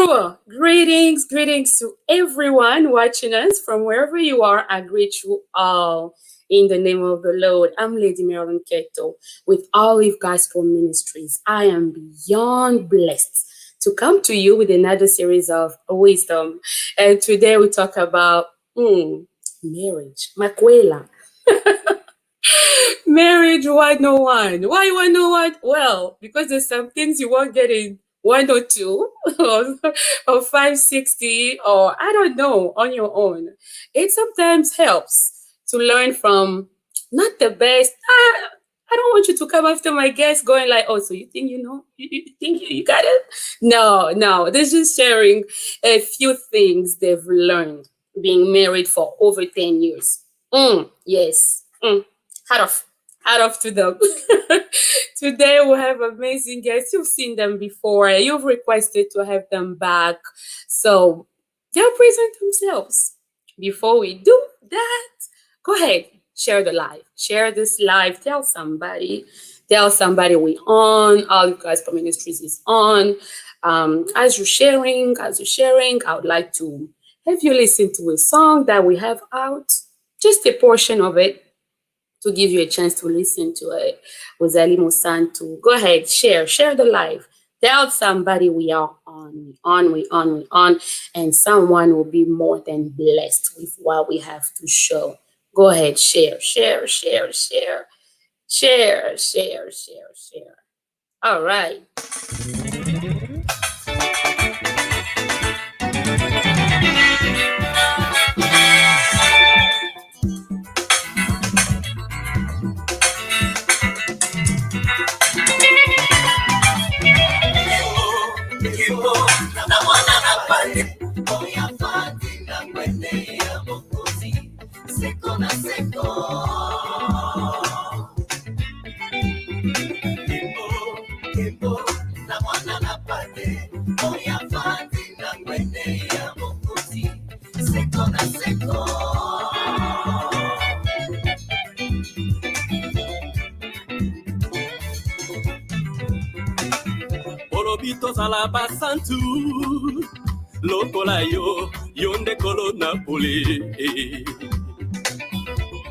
Bonjour, greetings to everyone watching us from wherever you are. I greet you all in the name of the Lord. I'm Lady Marilyne Keto with Olive Gospel Ministries. I am beyond blessed to come to you with another series of wisdom. And today we talk about marriage, Makwela. Marriage 101. Why 101? Well, because there's some things you won't get in 102 or 560 or I don't know on your own. It sometimes helps to learn from not the best. I don't want you to come after my guest going like, oh, so you think you know? You think you got it? No. They're just sharing a few things they've learned being married for over 10 years. Yes. Hat off to them. Today we have amazing guests. You've seen them before. You've requested to have them back. So they'll present themselves. Before we do that, go ahead, share the live. Share this live. Tell somebody we on. Olive Gospel Ministries is on. As you're sharing, I would like to have you listen to a song that we have out. Just a portion of it, to give you a chance to listen to it. Uzali Musantu. Go ahead, share the live. Tell somebody we are on, and someone will be more than blessed with what we have to show. Go ahead, share. All right. Basantu lokola yo yonde kolo napoli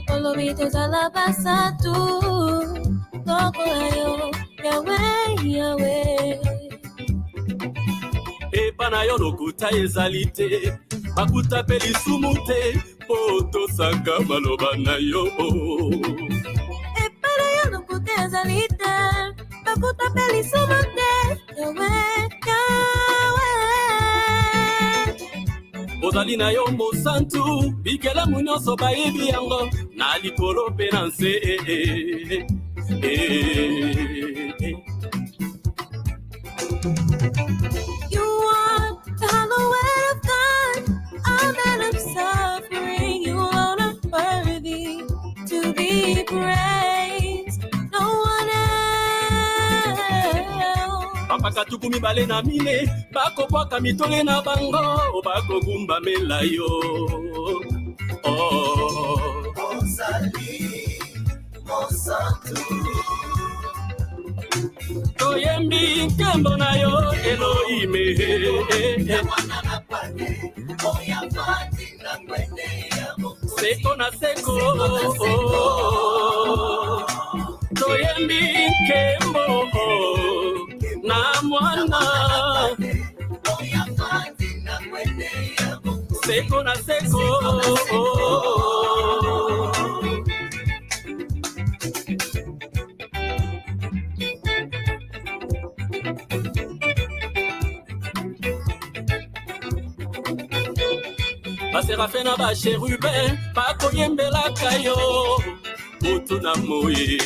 Olobito zala basantu lokola yo Yahweh Epana yo lokuta ezalite bakuta peli sumute poto saka maloba na yo Epana yo lokuta ezalite bakuta peli sumute Ozali na yo mosantu bikela munyoso bayebi yango na likolo pe na nse You are the hallowed of God, a man of suffering. You alone are worthy to be praised. No one else. Papa katukumi bale na mine, bako pwaka mitole na bango, bako gumba melayo. Oh, Ozali, Mosantu. Toyembi kembo na yo Elohime. Seko na seko. Toyembi kembo na mwana. Seko na seko. Baserafe na ba cherubin pa koyembela kayo mutu na moye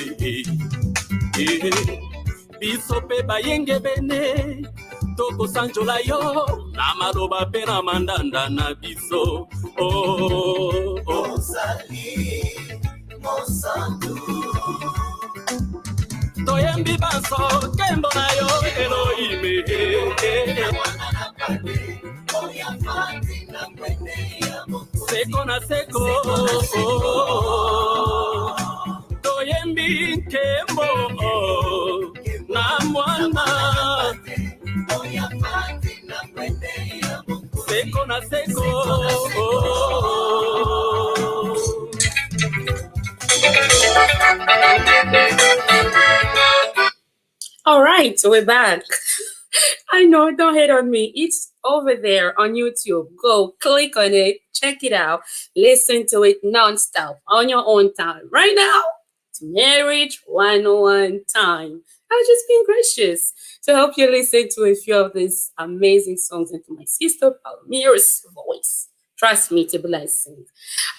biso pe bayenge bene toko sanjola yo na maloba pe na mandanda na biso Ozali Mosantu toyembi banso kembo na yo Elohime Seko na seko Toyembi kembo na mwana seko na seko. All right, so we're back. I know, don't hate on me. It's over there on YouTube. Go click on it, check it out, listen to it nonstop on your own time. Right now, it's Marriage 101 time. I've just been gracious to help you listen to a few of these amazing songs into my sister Palmira's voice. Trust me, it's a blessing.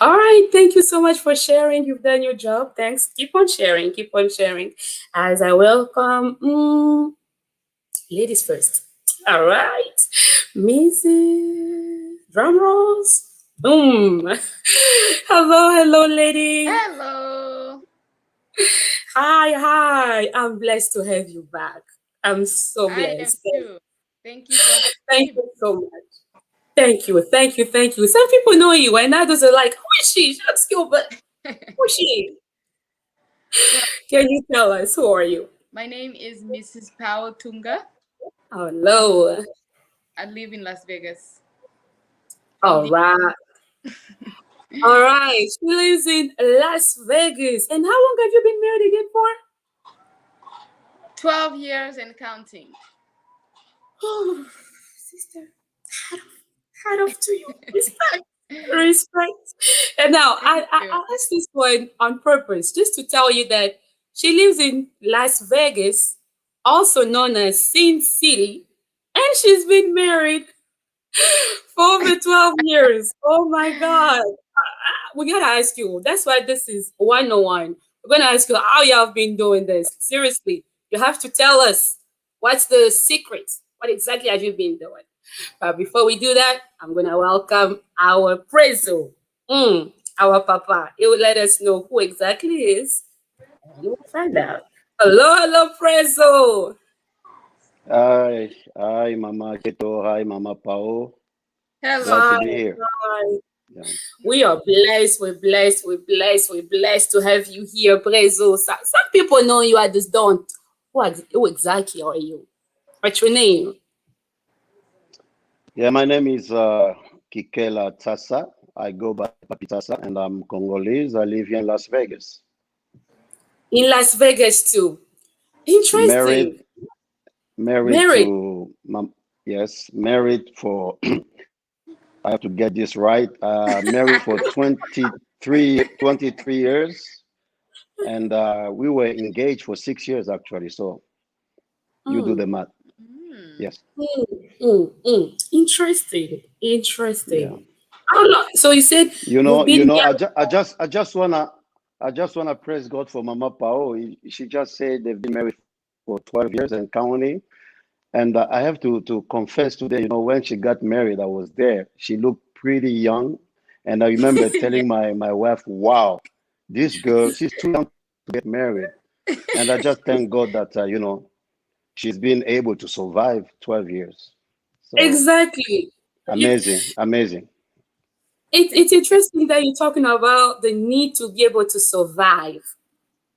All right, thank you so much for sharing. You've done your job. Thanks. Keep on sharing. Keep on sharing. As I welcome ladies first. All right, Mrs. Drum rolls. Boom. Hello, lady. Hello. Hi. I'm blessed to have you back. I'm so blessed. I am too. Thank you for Thank you so much. Thank you. Some people know you, and others are like, who is she? She looks cute, but who is she? Can you tell us, who are you? My name is Mrs.Pao Tunga. Hello. I live in Las Vegas. All right. All right. She lives in Las Vegas. And how long have you been married again for? 12 years and counting. Oh, sister, hat off to you. Respect. And now, I asked this one on purpose, just to tell you that she lives in Las Vegas, also known as Sin City, and she's been married for over 12 years. Oh my God. We gotta ask you. That's why this is 101. We're gonna ask you how you have been doing this. Seriously, you have to tell us what's the secret. What exactly have you been doing? But before we do that, I'm gonna welcome our Prezo, our Papa. He will let us know who exactly he is, and we'll find out. Hello, Prezo. Hi, Mama Keto. Hi, Mama Pao. Hello. Glad to be here. Hi. Yeah. We are blessed. We're blessed to have you here, Prezo. Some people know you, others don't. Who exactly are you? What's your name? Yeah, my name is Kikela Tsasa. I go by Br.Papy Tsasa, and I'm Congolese. I live here in Las Vegas. In Las Vegas too. Interesting. Married to yes, married for I have to get this right. Married for 23 years, and we were engaged for 6 years actually. So you do the math. Yes. Interesting. Yeah. How long? So you said I just wanna praise God for Mama Pao. She just said they've been married for 12 years and counting. And I have to confess today, when she got married, I was there. She looked pretty young. And I remember telling my wife, wow, this girl, she's too young to get married. And I just thank God that, she's been able to survive 12 years. So, exactly. amazing. It's interesting that you're talking about the need to be able to survive,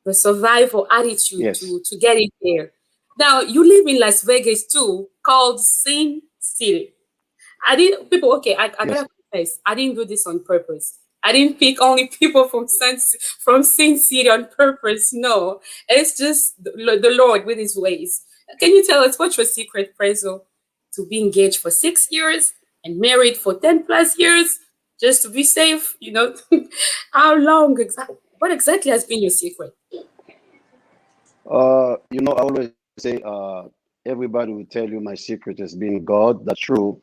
the survival attitude Yes. to get it there. Now, you live in Las Vegas too, called Sin City. I gotta confess, I didn't do this on purpose. I didn't pick only people from Sin City on purpose. No, it's just the Lord with His ways. Can you tell us what's your secret, Prezo, to be engaged for 6 years and married for 10 plus years, just to be safe? How long? What exactly has been your secret? I always say everybody will tell you my secret has been God. That's true.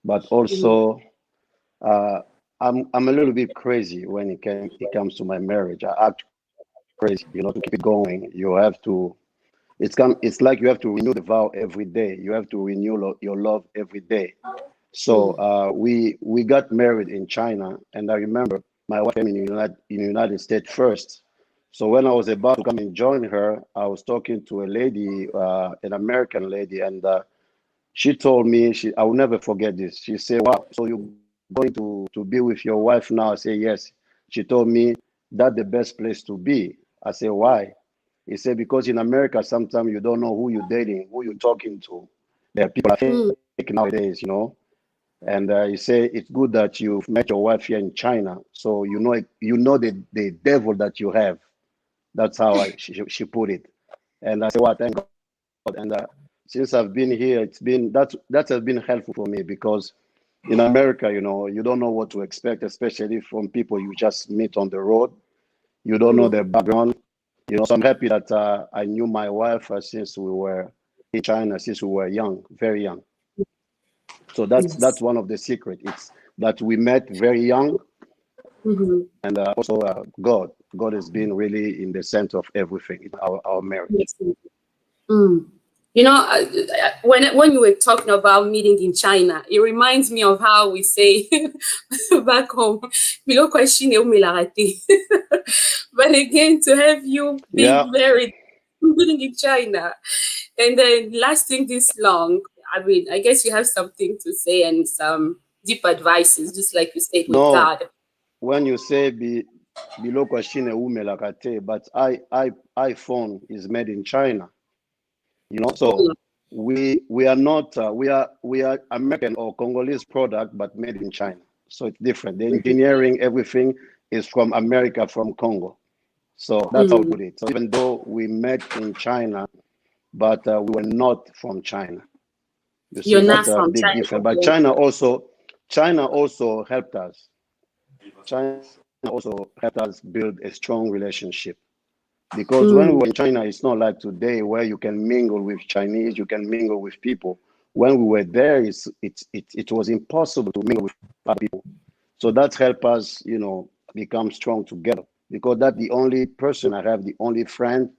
But also, I'm a little bit crazy when it comes to my marriage. I act crazy, to keep it going. You have to. It's like you have to renew the vow every day. You have to renew your love every day. So we got married in China, and I remember my wife came in the United States first. So when I was about to come and join her, I was talking to a lady, an American lady, and she told me, I will never forget this. She said, wow, so you're going to be with your wife now? I said, yes. She told me, that's the best place to be. I said, why? He said, because in America, sometimes you don't know who you're dating, who you're talking to. There are people are fake nowadays, And you say it's good that you've met your wife here in China, so you know the devil that you have. That's how she put it. And I say, well, thank God. And since I've been here, that has been helpful for me because in America, you don't know what to expect, especially from people you just meet on the road. You don't know their background. So I'm happy that I knew my wife since we were in China, since we were young, very young. So that's one of the secrets. It's that we met very young, and also God has been really in the center of everything in our marriage. You know, when you were talking about meeting in China, it reminds me of how we say back home, "Bilo question e umela rate." But again, to have you Yeah. being married, meeting in China, and then lasting this long, I mean, I guess you have something to say and some deep advices, just like you said with No, God. when you say below question umelakate, but iPhone is made in China. So we are not we are American or Congolese product, but made in China. So it's different. The engineering, everything is from America, from Congo. So that's how we put it. So even though we met in China, but we were not from China. You see, You're not that's a from big China. difference. But China also helped us. China also helped us build a strong relationship. Because when we were in China, it's not like today where you can mingle with Chinese, you can mingle with people. When we were there, it was impossible to mingle with other people. So that helped us, become strong together. Because that's the only person I have, the only friend,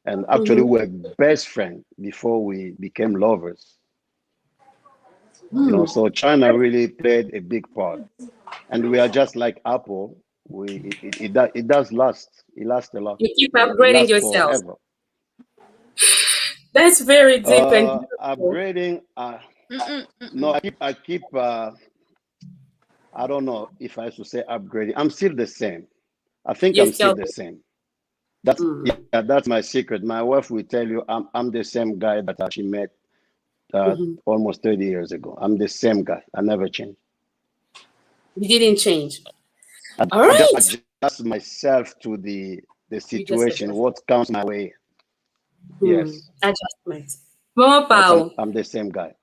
and actually we were best friends before we became lovers. So China really played a big part, and we are just like Apple. It does last. It lasts a lot. You keep It upgrading lasts yourself. forever. That's very deep and beautiful. Upgrading. No, I keep. I don't know if I should say upgrading. I'm still the same. I think You're I'm still still. the same. That's my secret. My wife will tell you I'm the same guy that she met almost 30 years ago. I'm the same guy. I never change. You didn't change. I, All I just right. adjust myself to the You just situation, adjust. what comes my way. Yes, Adjustment. Mama but Pao, I'm the same guy.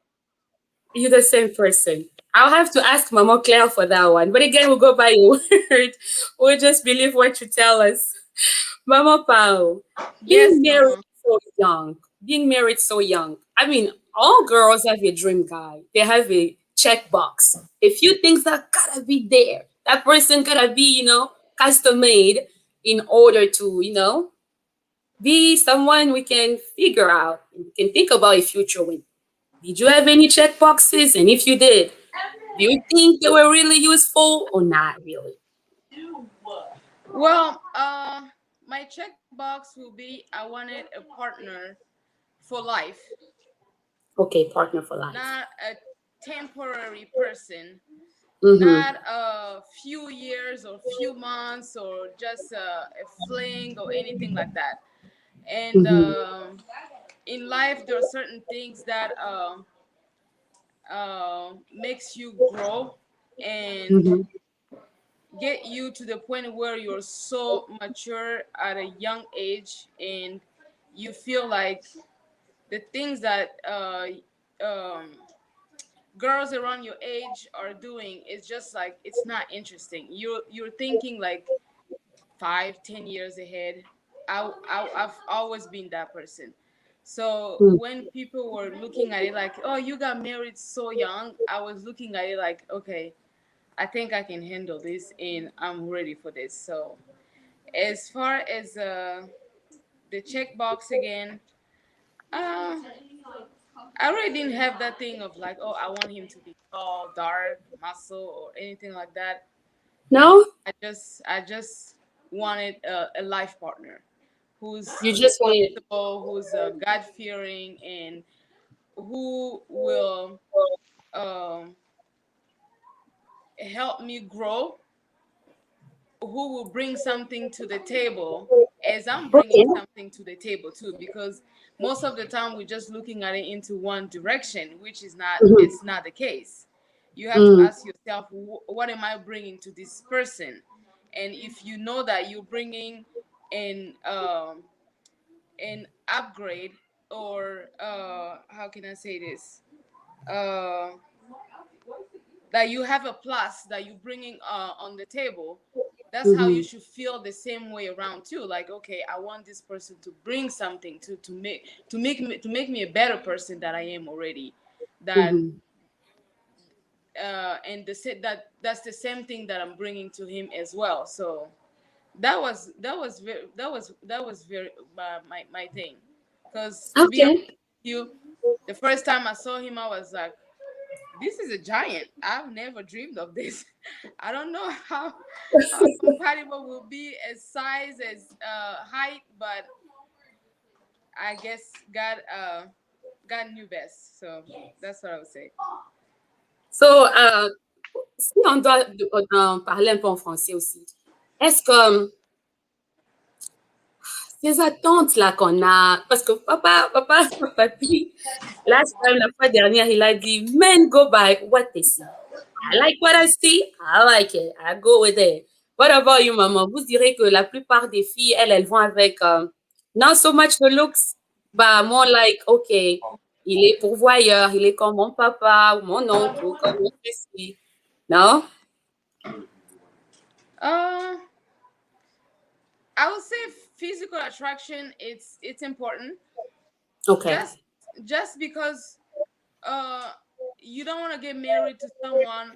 you're the same person. I'll have to ask Mama Claire for that one. But again, we'll go by your word. We'll just believe what you tell us. Mama Pao, Yes, being married Mama. so young, being married so young. I mean, all girls have a dream guy. They have a checkbox. A few things that gotta be there. That person gotta be, custom made in order to, be someone we can figure out, we can think about a future with. Did you have any check boxes? And if you did, do you think they were really useful or not really? Well, my checkbox will be I wanted a partner for life, Okay, partner for life. not a temporary person, Mm-hmm. not a few years or few months or just a fling or anything like that. And Mm-hmm. in life, there are certain things that makes you grow and Mm-hmm. get you to the point where you're so mature at a young age and you feel like the things that um, girls around your age are doing is just like it's not interesting. You're thinking like 5, 10 years ahead. I've always been that person. So when people were looking at it like, oh, you got married so young, I was looking at it like, okay, I think I can handle this and I'm ready for this. So as far as the checkbox again, uh, I really didn't have that thing of like, oh, I want him to be tall, dark, muscle, or anything like that. No, No, I just wanted a life partner who's you just wanted. responsible, who's God fearing, and who will um, help me grow, who will bring something to the table as I'm bringing Okay. something to the table too, because most of the time we're just looking at it into one direction, which is not, Mm-hmm. it's not the case. You have to ask yourself, what am I bringing to this person? And if you know that you're bringing an upgrade, or how can I say this? Uh, that you have a plus that you're bringing on the table, that's how you should feel the same way around too. Like, okay, I want this person to bring something to make me a better person that I am already. That and that's the same thing that I'm bringing to him as well. So that was very my thing. Because to be honest Okay. with you, the first time I saw him, I was like, this is a giant. I've never dreamed of this. I don't know how compatible we'll be as size, as height, but I guess God knew best. So that's what I would say. So, si on doit parler un peu en français aussi, est-ce que ces attentes-là qu'on a, parce que papy, last time, la fois dernière, il a dit, men go by what they see. I like what I see, I like it, I go with it. What about you, maman? Vous direz que la plupart des filles, elles vont avec not so much the looks, but more like, okay, il est pourvoyeur, il est comme mon papa ou mon oncle ou comme mon fils. Non? Uh, I would say physical attraction. It's important. Okay. Just because uh you don't want to get married to someone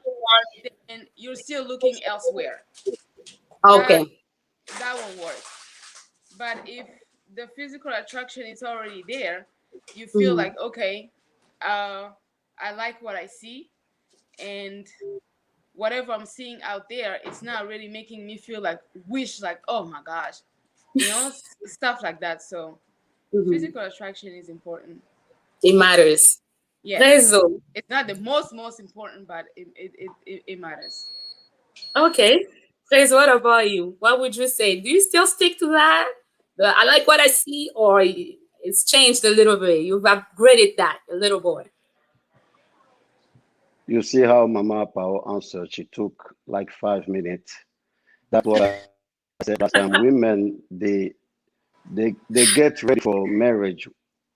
and you're still looking elsewhere. That Okay. that won't work. But if the physical attraction is already there, you feel like, okay, I like what I see, and whatever I'm seeing out there, it's not really making me feel like wish, like, oh my gosh, stuff like that. So physical attraction is important. It matters. Yes, Réseau. it's not the most important, but it matters. Okay. Réseau, what about you? What would you say? Do you still stick to that? I like what I see, or it's changed a little bit? You've upgraded that a little bit. You see how Mama Pao answered? She took like 5 minutes. That's what I said last time. Women, they get ready for marriage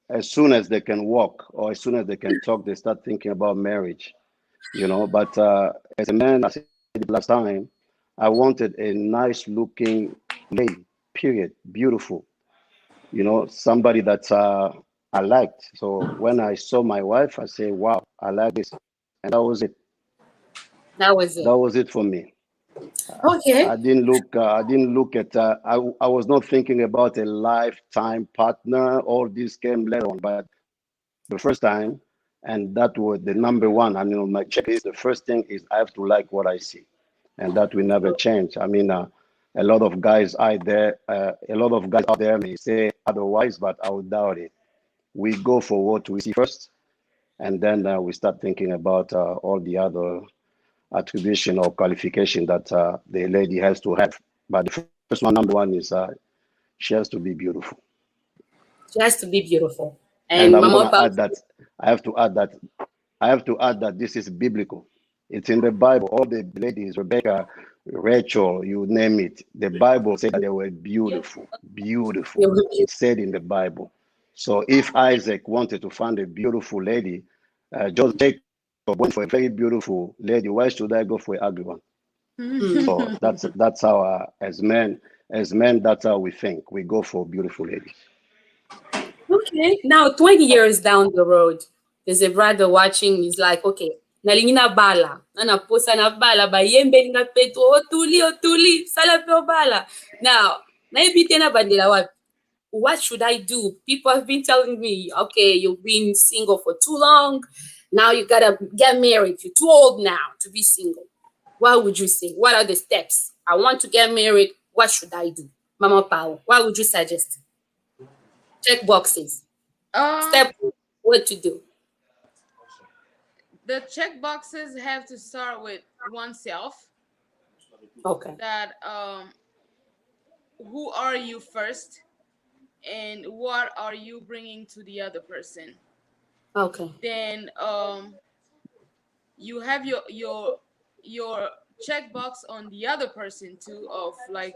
as soon as they can walk or as soon as they can talk. They start thinking about marriage, But as a man, I said it last time, I wanted a nice looking lady. Period. Beautiful. Somebody that I liked. So when I saw my wife, I say, "Wow, I like this," and that was it. That was it. That was it for me. Okay. I didn't look. I didn't look at. I was not thinking about a lifetime partner. All this came later on, but the first time, and that was the number one. I mean, on my checklist, the first thing is I have to like what I see, and that will never change. I mean, a lot of guys out there may say otherwise, but I would doubt it. We go for what we see first, and then we start thinking about all the other attribution or qualification that the lady has to have. But the first one, number one, is she has to be beautiful. She has to be beautiful. And And I'm Mama gonna Pao. add that I have to add that this is biblical. It's in the Bible. All the ladies, Rebecca, Rachel, you name it. The Bible said that they were beautiful, beautiful. It said in the Bible. So if Isaac wanted to find a beautiful lady, just Jacob went for a very beautiful lady. Why should I go for an ugly one? So that's how as men, that's how we think. We go for beautiful ladies. Okay. Now, 20 years down the road, there's a brother watching. He's like, okay, nalingi na bala. Na posa na bala. Ba yembe na petu. Otuli. Sala pe bala. Now, maybe tena bandila what should I do? People have been telling me, okay, you've been single for too long. Now you gotta get married. You're too old now to be single. What would you say? What are the steps? I want to get married. What should I do? Mama Pao, what would you suggest? Check boxes. Uh, Step one, what to do. the check boxes have to start with oneself. Okay. That who are you first, and what are you bringing to the other person? Okay. Then you have your checkbox on the other person too, of like,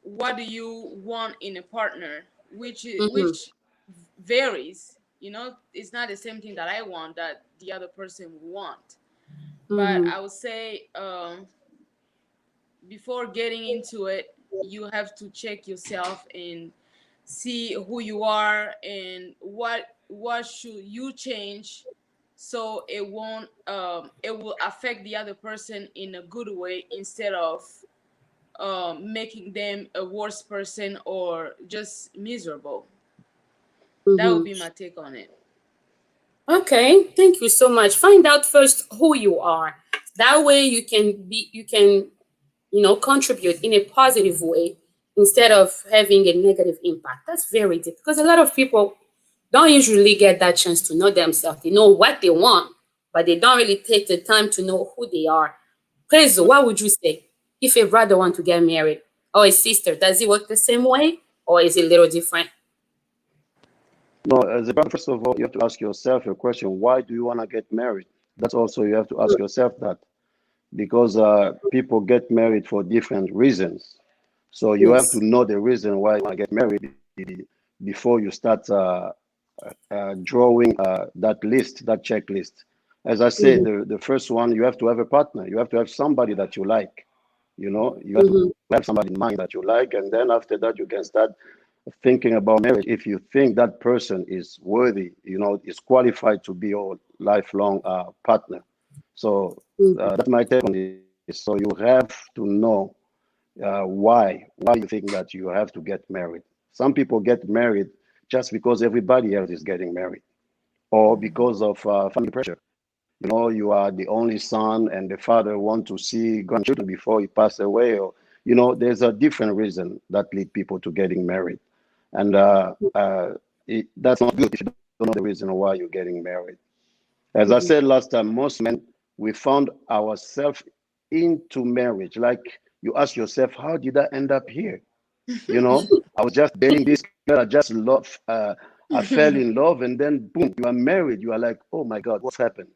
what do you want in a partner, Mm-hmm. which varies. It's not the same thing that I want that the other person would want. But Mm-hmm. I would say, before getting into it, you have to check yourself and see who you are and what should you change, so it will affect the other person in a good way, instead of making them a worse person or just miserable. That would Mm-hmm. be my take on it. Okay, thank you so much. Find out first who you are. That way you can contribute in a positive way instead of having a negative impact. That's very deep because a lot of people don't usually get that chance to know themselves. They know what they want, but they don't really take the time to know who they are. Prezo, what would you say if a brother want to get married or a sister? Does it work the same way or is it a little different? No, as a brother, first of all, you have to ask yourself a question: why do you want to get married? That's also you have to ask yourself that, because people get married for different reasons. So you have to Yes. know the reason why you want to get married before you start drawing that list, that checklist. As I said, Mm-hmm. the first one, you have to have a partner. You have to have somebody that you like. You have to Mm-hmm. have somebody in mind that you like, and then after that, you can start thinking about marriage if you think that person is worthy, is qualified to be your lifelong partner. So that's my take on this. So you have to know why you think that you have to get married. Some people get married just because everybody else is getting married, or because of family pressure. You are the only son, and the father want to see grandchildren before he passed away, or there's a different reason that lead people to getting married, and that's not good if you don't know the reason why you're getting married. As I said last time, most men, we found ourselves into marriage. Like, you ask yourself, how did I end up here? I was just dating this girl. I just love. I fell in love, and then boom, you are married. You are like, oh my God, what's happened?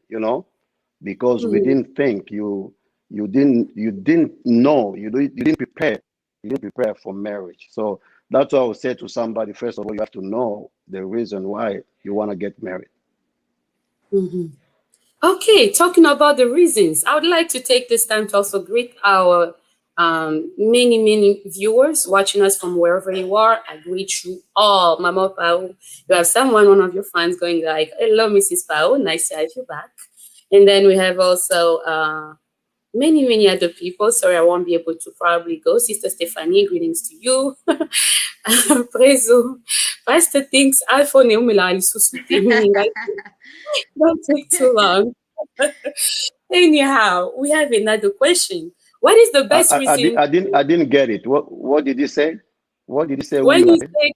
Because we Mm-hmm. didn't think you didn't know, you didn't prepare. You didn't prepare for marriage. So that's what I would say to somebody. First of all, you have to know the reason why you want to get married. Mm-hmm. Okay, talking about the reasons, I would like to take this time to also greet our many, many viewers watching us from wherever you are. I greet you all. Mama Pao, you have one of your fans going like, hello, Mrs. Pao, nice to have you back. And then we have also many, many other people. Sorry, I won't be able to probably go. Sister Stephanie, greetings to you. Prezo, Pastor thinks iPhone umila alisusuti, meaning I don't take too long. Anyhow, we have another question. What is the I, best I, I, di- reason I didn't I didn't get it. What did he say? What did he say? when Umila? you said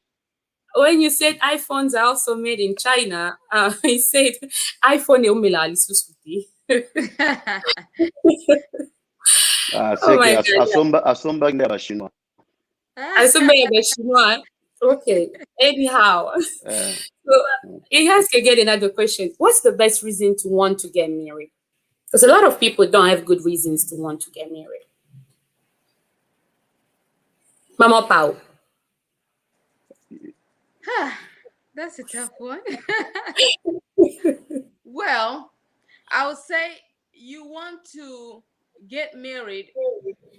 when you said iPhones are also made in China? He said iPhone umila alisusuti. Oh C'est que my God. asomba ngi abashinwa. I so many of Chinois. Okay. Anyhow, Uh, so it has to get another question. What's the best reason to want to get married? Because a lot of people don't have good reasons to want to get married. Mama Pao. That's a tough one. Well, I would say you want to get married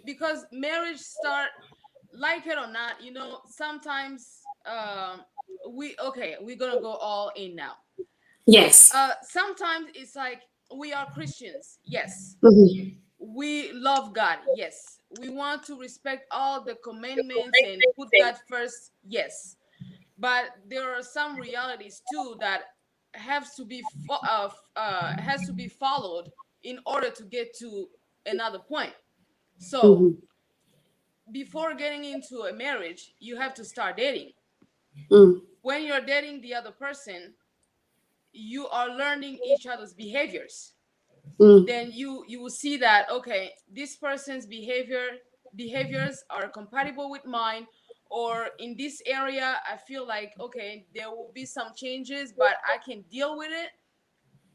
because marriage start, like it or not, sometimes we're gonna go all in now. Yes. Sometimes it's like, we are Christians, yes. Mhm. We love God, yes. We want to respect all the commandments and put God first, yes. But there are some realities too that has to be followed in order to get to another point. So Mhm. before getting into a marriage, you have to start dating. Mm. When you're dating the other person, you are learning each other's behaviors. Mm. Then you will see that, okay, this person's behaviors are compatible with mine, or in this area I feel like, okay, there will be some changes but I can deal with it.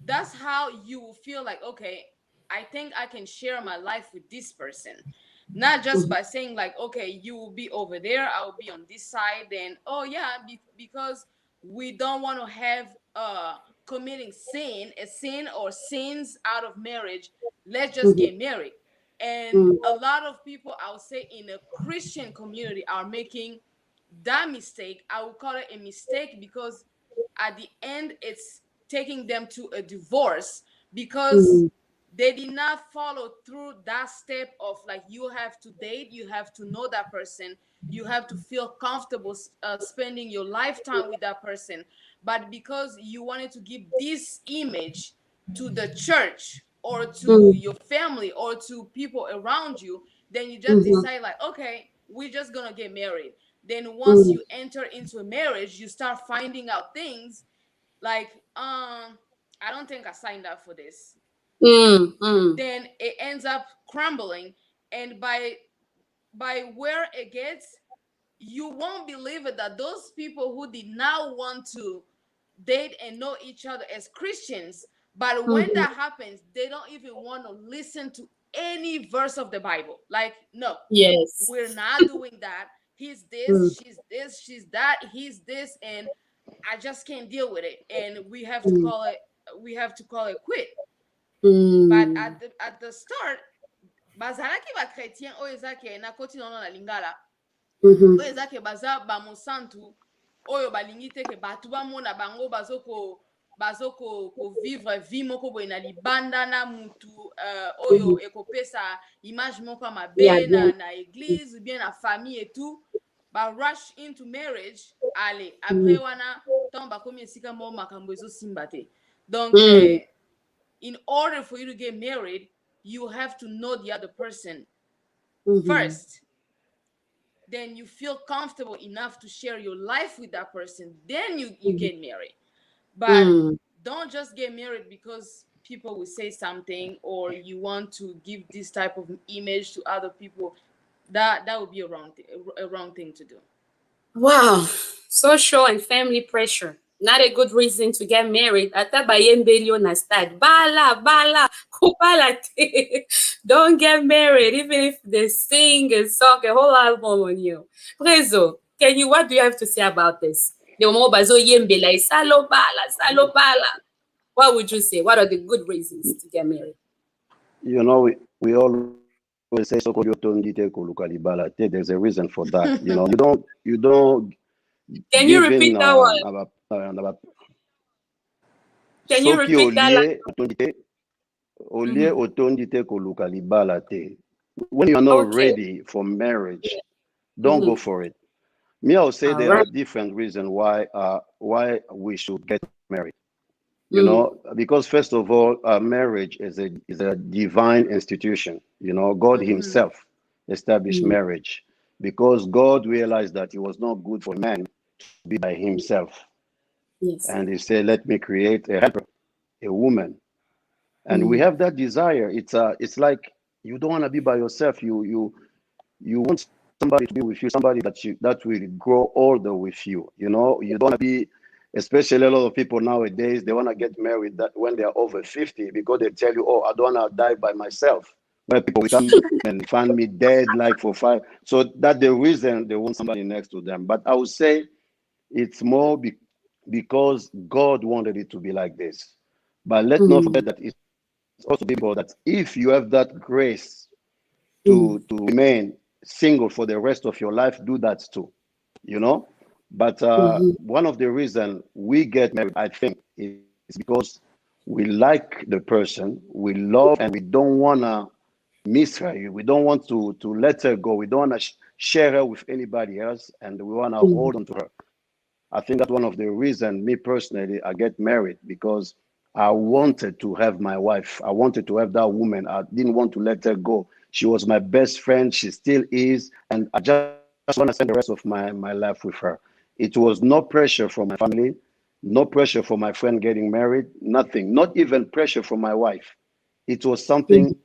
that's how you will feel like, okay, I think I can share my life with this person. Not just by saying like, okay, you will be over there, I will be on this side, then oh yeah, because we don't want to have committing a sin or sins out of marriage, let's just get married. And a lot of people, I would say, in a Christian community are making that mistake. I would call it a mistake because at the end it's taking them to a divorce because they did not follow through that step of like, you have to date, you have to know that person, you have to feel comfortable spending your lifetime with that person. But because you wanted to give this image to the church or to your family or to people around you, then you just decide like, okay, we're just gonna get married. Then once you enter into a marriage, you start finding out things like, I don't think I signed up for this. Then it ends up crumbling, and by where it gets, you won't believe it that those people who did not want to date and know each other as Christians, but when that happens, they don't even want to listen to any verse of the Bible. Like, no, Yes. we're not doing that. He's this, she's that, he's this, and I just can't deal with it. And we have to call it quit. But at the start, bazalaki ba chrétien oyo ezaki na koti nono na lingala oyo ezaki baza bamosantu oyo balingi te ke bato bamona bango bazoko vie moko boye na libanda na mutu oyo ekopesa image moko ya mabe na église ou bien na famille et tout, ba rush into marriage. Ale après wana ntango bakomi esika moko makambo ezosimba te. Donc in order for you to get married, you have to know the other person first. Then you feel comfortable enough to share your life with that person. Then you get married. But don't just get married because people will say something or you want to give this type of image to other people. That would be a wrong thing to do. Wow. Social and family pressure. Not a good reason to get married. Ata bayembeli na start. Bala, kupala te. Don't get married, even if they sing and song a whole album on you. Prezo, what do you have to say about this? The mo bazo yembela, salo bala. What would you say? What are the good reasons to get married? You know, we always say so there's a reason for that. You know, you don't Can you give repeat in that one? Can you soki repeat that? olie otondite koluka libala te. When you are not Okay. ready for marriage, don't go for it. Me, I'll say All there are right. different reasons why we should get married. You know, because first of all, marriage is a divine institution. You know, God Himself established marriage because God realized that it was not good for man to be by himself, Yes. and He said, "Let me create a helper, a woman." And we have that desire. It's like you don't want to be by yourself. You want somebody to be with you, somebody that will grow older with you. You know, you don't want to be, especially a lot of people nowadays, they want to get married that when they are over 50 because they tell you, oh, I don't want to die by myself. Where people will come and find me dead like for 5. So that's the reason they want somebody next to them. But I would say it's more because God wanted it to be like this. But let's not forget that it's also people that if you have that grace to remain single for the rest of your life, do that too, you know. But one of the reasons we get married, I think, is because we like the person, we love, and we don't want to miss her. We don't want to let her go. We don't want to share her with anybody else, and we want to hold on to her. I think that's one of the reasons, me personally, I get married because I wanted to have my wife. I wanted to have that woman. I didn't want to let her go. She was my best friend. She still is. And I just want to spend the rest of my life with her. It was no pressure from my family, no pressure for my friend getting married, nothing, not even pressure from my wife. It was something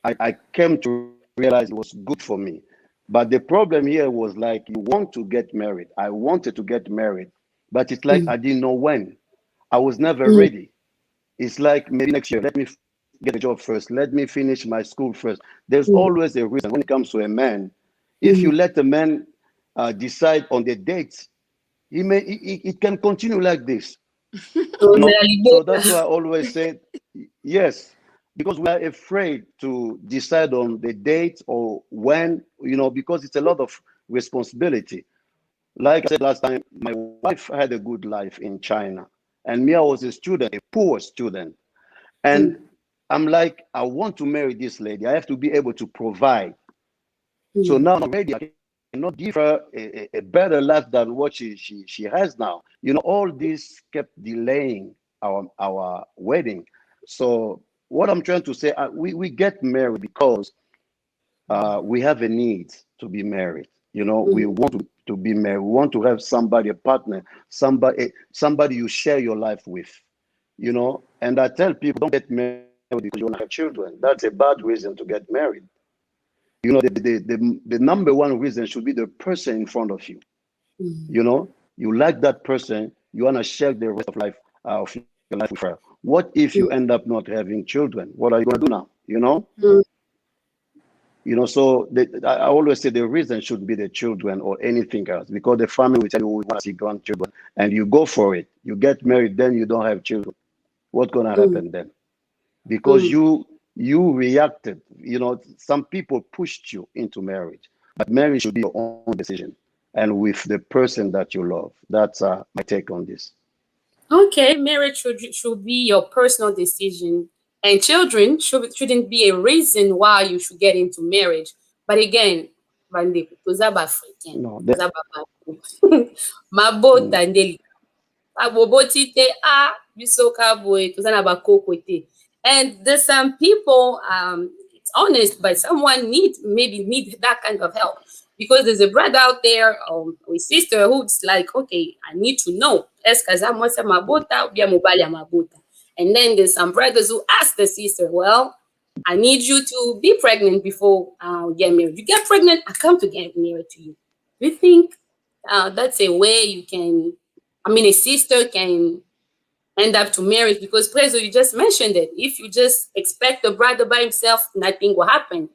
I came to realize it was good for me. But the problem here was like, you want to get married. I wanted to get married, but it's like I didn't know when. I was never ready. It's like maybe next year, let me get a job first. Let me finish my school first. There's always a reason when it comes to a man. If you let a man decide on the dates, it can continue like this. So that's why I always say yes, because we are afraid to decide on the date or when, because it's a lot of responsibility. Like I said last time, my wife had a good life in China, and me, I was a student, a poor student. And I'm like, I want to marry this lady. I have to be able to provide. So now I'm ready. I cannot give her a better life than what she has now. All this kept delaying our wedding. So what I'm trying to say, we get married because we have a need to be married. We want to be married. We want to have somebody, a partner, somebody you share your life with. And I tell people, don't get married because you want to have children. That's a bad reason to get married. The number one reason should be the person in front of you. You like that person, you want to share the rest of your life with her. What if you end up not having children? What are you going to do now? So I always say the reason should be the children or anything else, because the family will tell you, we want to see grandchildren, and you go for it. You get married, then you don't have children. What's going to happen then? Because you reacted. Some people pushed you into marriage, but marriage should be your own decision and with the person that you love. That's my take on this. Okay, marriage should be your personal decision, and children shouldn't be a reason why you should get into marriage. But again, bande tozaba African, No, tozaba Bantu. Mabota ndeli. Aboboti te bisoka boy tozana bakoko te. And there's some people, it's honest, but someone maybe need that kind of help. Because there's a brother out there or a sister who's like, okay, I need to know. And then there's some brothers who ask the sister, well, I need you to be pregnant before we get married. You get pregnant, I come to get married to you. Do you think that's a way you can, a sister can end up to marriage? Because Prezo, you just mentioned it. If you just expect the brother by himself, nothing will happen.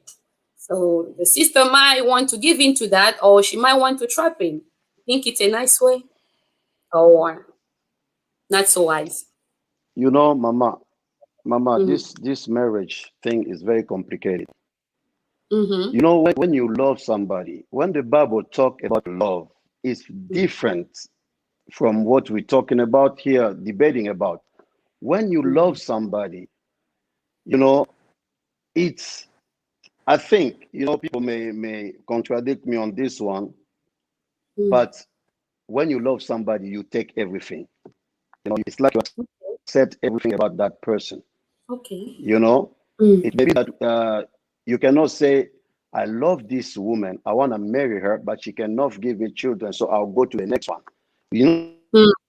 So the sister might want to give into that, or she might want to trap him. Think it's a nice way, or not so wise? Mama, this marriage thing is very complicated. When you love somebody, when the Bible talk about love, it's different from what we're talking about here, debating about. When you love somebody, it's, I think, people may contradict me on this one, but when you love somebody, you take everything. It's like you accept everything about that person. Okay. It may be that you cannot say, I love this woman, I want to marry her, but she cannot give me children, so I'll go to the next one. Know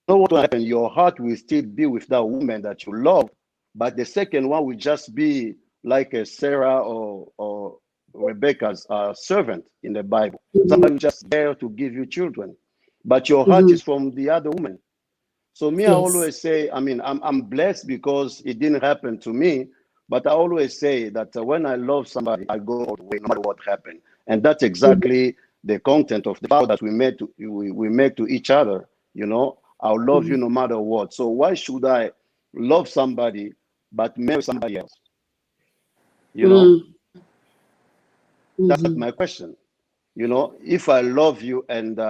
what will happen? Your heart will still be with that woman that you love, but the second one will just be like a Sarah or Rebecca's servant in the Bible. Somebody just there to give you children, but your heart is from the other woman. So me, I always say, I'm blessed because it didn't happen to me, but I always say that when I love somebody, I go all the way, no matter what happened. And that's exactly the content of the vow that we make to each other. I'll love you no matter what. So why should I love somebody but marry somebody else? That's my question. If I love you and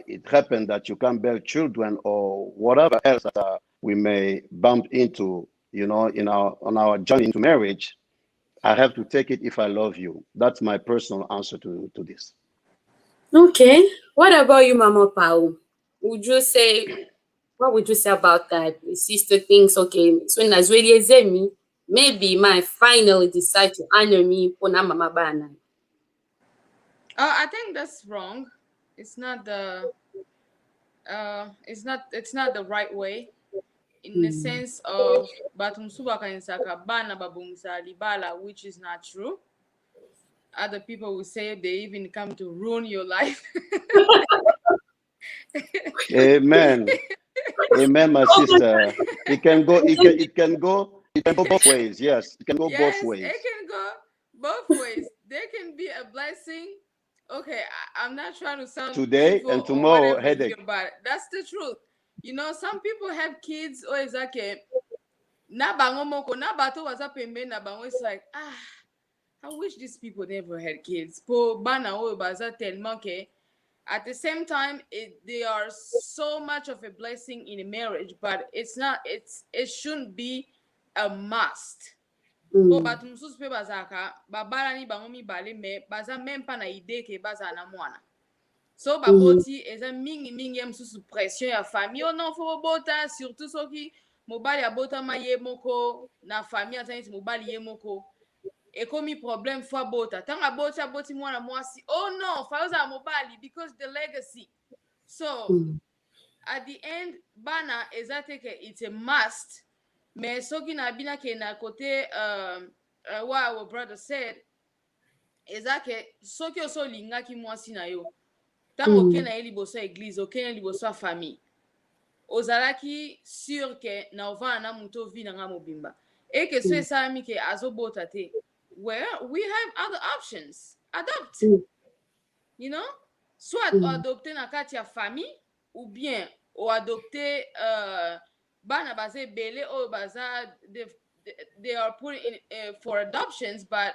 it happened that you can't bear children or whatever else that we may bump into, on our journey into marriage, I have to take it if I love you. That's my personal answer to this. Okay. What about you, Mama Pao? What would you say about that? The sister thinks, okay, so me, maybe might finally decide to honor me for Mama Bana. I think that's wrong. It's not the it's not the right way, in the sense of batumsuba kanisaka bana babungsa libala, which is not true. Other people will say they even come to ruin your life. Amen. Amen, my sister. It can go. It can go. It can go both ways. Yes, it can go Yes, both ways. it can go both ways. There can be a blessing. Okay, I'm not trying to sound Today evil and or tomorrow, whatever here, headache. but that's the truth. You know, some people have kids or is like na bango moko na bato wazapembe na bango. It's like I wish these people never had kids. Po bana o baza tellement que at the same time they are so much of a blessing in a marriage, but it's not. It shouldn't be a must. Po bato mususu pe bazaka babala ni bango mibale me baza même pas na idée que baza na mwana. So baboti eza mingi ya mususu pression ya famille. Oh non, faut bota surtout soki mobali abota ma ye moko na famille atani mobali ye moko. Ekomi problem fois bota. Tanga boti mwana mwasi. Oh no, faoza mobali because the legacy. So at the end, bana ezate ke it's a must. Me soki na bina ke na kote what our brother said, ezake soki oso lingaki mwasi na yo. Tango ke na liboso église, oke na liboso famille. Ozalaki sûr ke na ova na muto vi na nga mobimba. Et que so esami ke azobota te. Well, we have other options. Adopt. You know? Soit adopter na kati ya famille ou bien ou adopter bana baze bele or baza they are put in for adoptions, but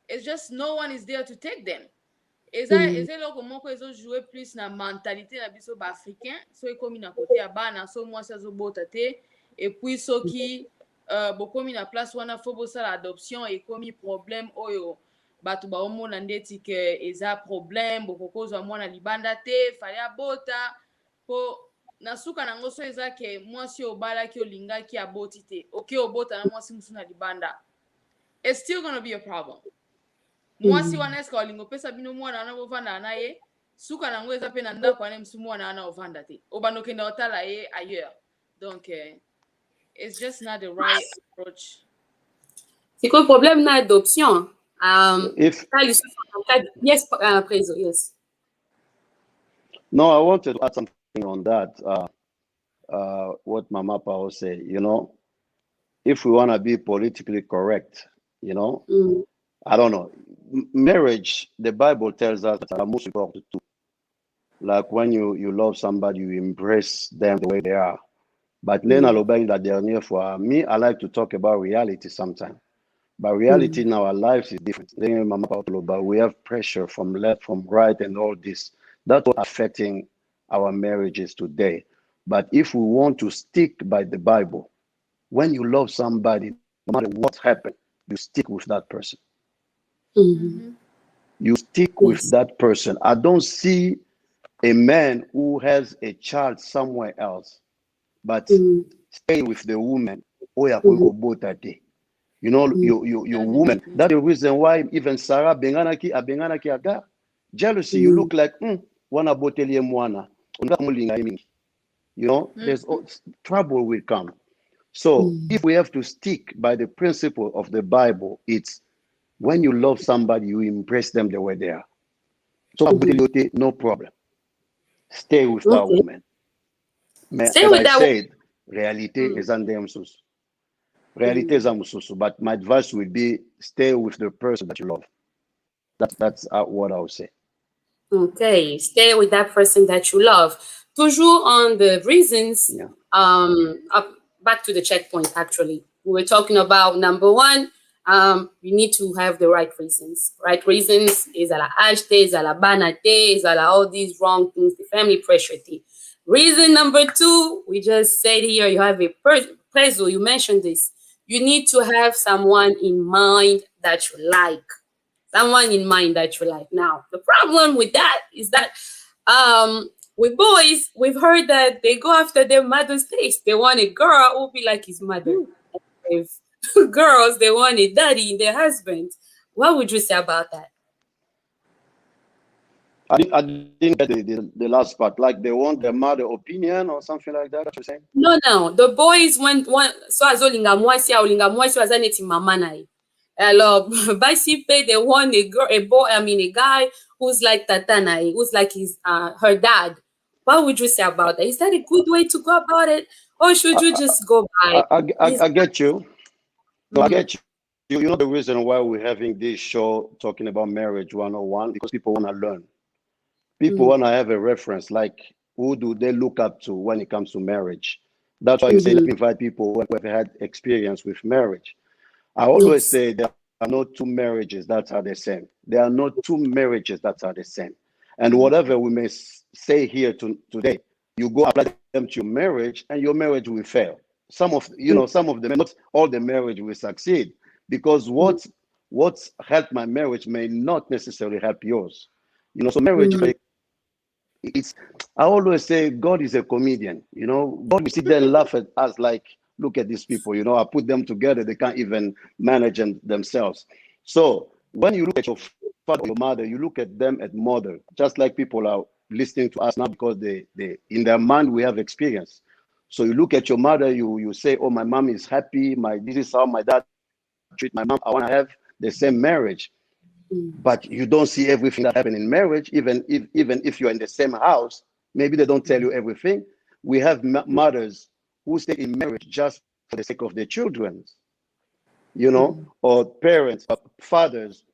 it's just no one is there to take them. Eza loko moko ezo jouer plus na mentalité na biso ba africain, so ekomi na côté ya bana so mwasi azobota te et puis soki bokomi na place wana fo bosala adoption ekomi problème oyo bato baomona ndeti ke eza problème bokokozwa mwana libanda te fali abota po na suka nango so eza ke mwasi obalaki olingaki aboti te oke obota na mwasi musu na libanda, it's still gonna be a problem. Mwasi wana eska olingo pesa bino mwana wana bovanda na ye suka nango eza pe na ndako wana musu mwana wana ovanda te obanokenda otala ye ailleurs, donc it's just not the right approach. C'est quoi le problème na adoption? If Yes, Prezo, yes. no, I wanted to add something on that. What Mama Pao said, you know, if we want to be politically correct, you know, I don't know. Marriage, the Bible tells us that most important too. Like when you love somebody, you embrace them the way they are. But then me, I like to talk about reality sometimes. But reality in our lives is different. But we have pressure from left, from right, and all this. That's what affecting our marriages today. But if we want to stick by the Bible, when you love somebody, no matter what happened, you stick with that person. You stick with that person. I don't see a man who has a child somewhere else, but stay with the woman. You know, your woman. That's the reason why even Sarah benganaki aga. Jealousy, you look like wana boteli mwana. You know, there's trouble will come. So if we have to stick by the principle of the Bible, it's when you love somebody, you embrace them the way they are. So no problem. Stay with that woman. Stay with that said, reality is on them. Reality is amususu, but my advice would be stay with the person that you love. That's what I would say. Okay, stay with that person that you love. Toujours on the reasons. Back to the checkpoint. Actually, we were talking about number one. You need to have the right reasons. Right reasons is a la ashte, is a la banate, is a la all these wrong things. The family pressure thing. Reason number two, we just said here. You have a Prezo, you mentioned this. You need to have someone in mind that you like. Someone in mind that you like. Now, the problem with that is that with boys, we've heard that they go after their mother's taste. They want a girl who will be like his mother. If girls, they want a daddy in their husband. What would you say about that? I didn't get the last part. Like they want their mother opinion or something like that. What you're saying? No. The boys want so azolinga mwasi wazaneti mama nae. Alors, Basipe, they want a guy who's like Tatana, who's like his her dad, What would you say about that? Is that a good way to go about it, or should I, you just go by this? I get you. No, I Mm-hmm. get you. You know the reason why we're having this show talking about marriage 101, because people want to learn. People want to have a reference, like who do they look up to when it comes to marriage. That's why you say, Mm-hmm. let's invite people who have had experience with marriage. I always Yes. say there are no two marriages that are the same. There are no two marriages that are the same. And whatever we may say here today, you go apply them to your marriage, and your marriage will fail. Some of them, not all the marriage will succeed, because what's helped my marriage may not necessarily help yours. So marriage, Mm-hmm. it's, I always say God is a comedian. God will sit there and laugh at us like, look at these people. I put them together, they can't even manage themselves. So when you look at your father or your mother, you look at them as mother, just like people are listening to us now, because they in their mind we have experience. So you look at your mother, you say, oh, my mom is happy, my this is how my dad treat my mom, I want to have the same marriage. But you don't see everything that happen in marriage, even if you're in the same house. Maybe they don't tell you everything. We have mothers who stay in marriage just for the sake of their children, or parents, fathers,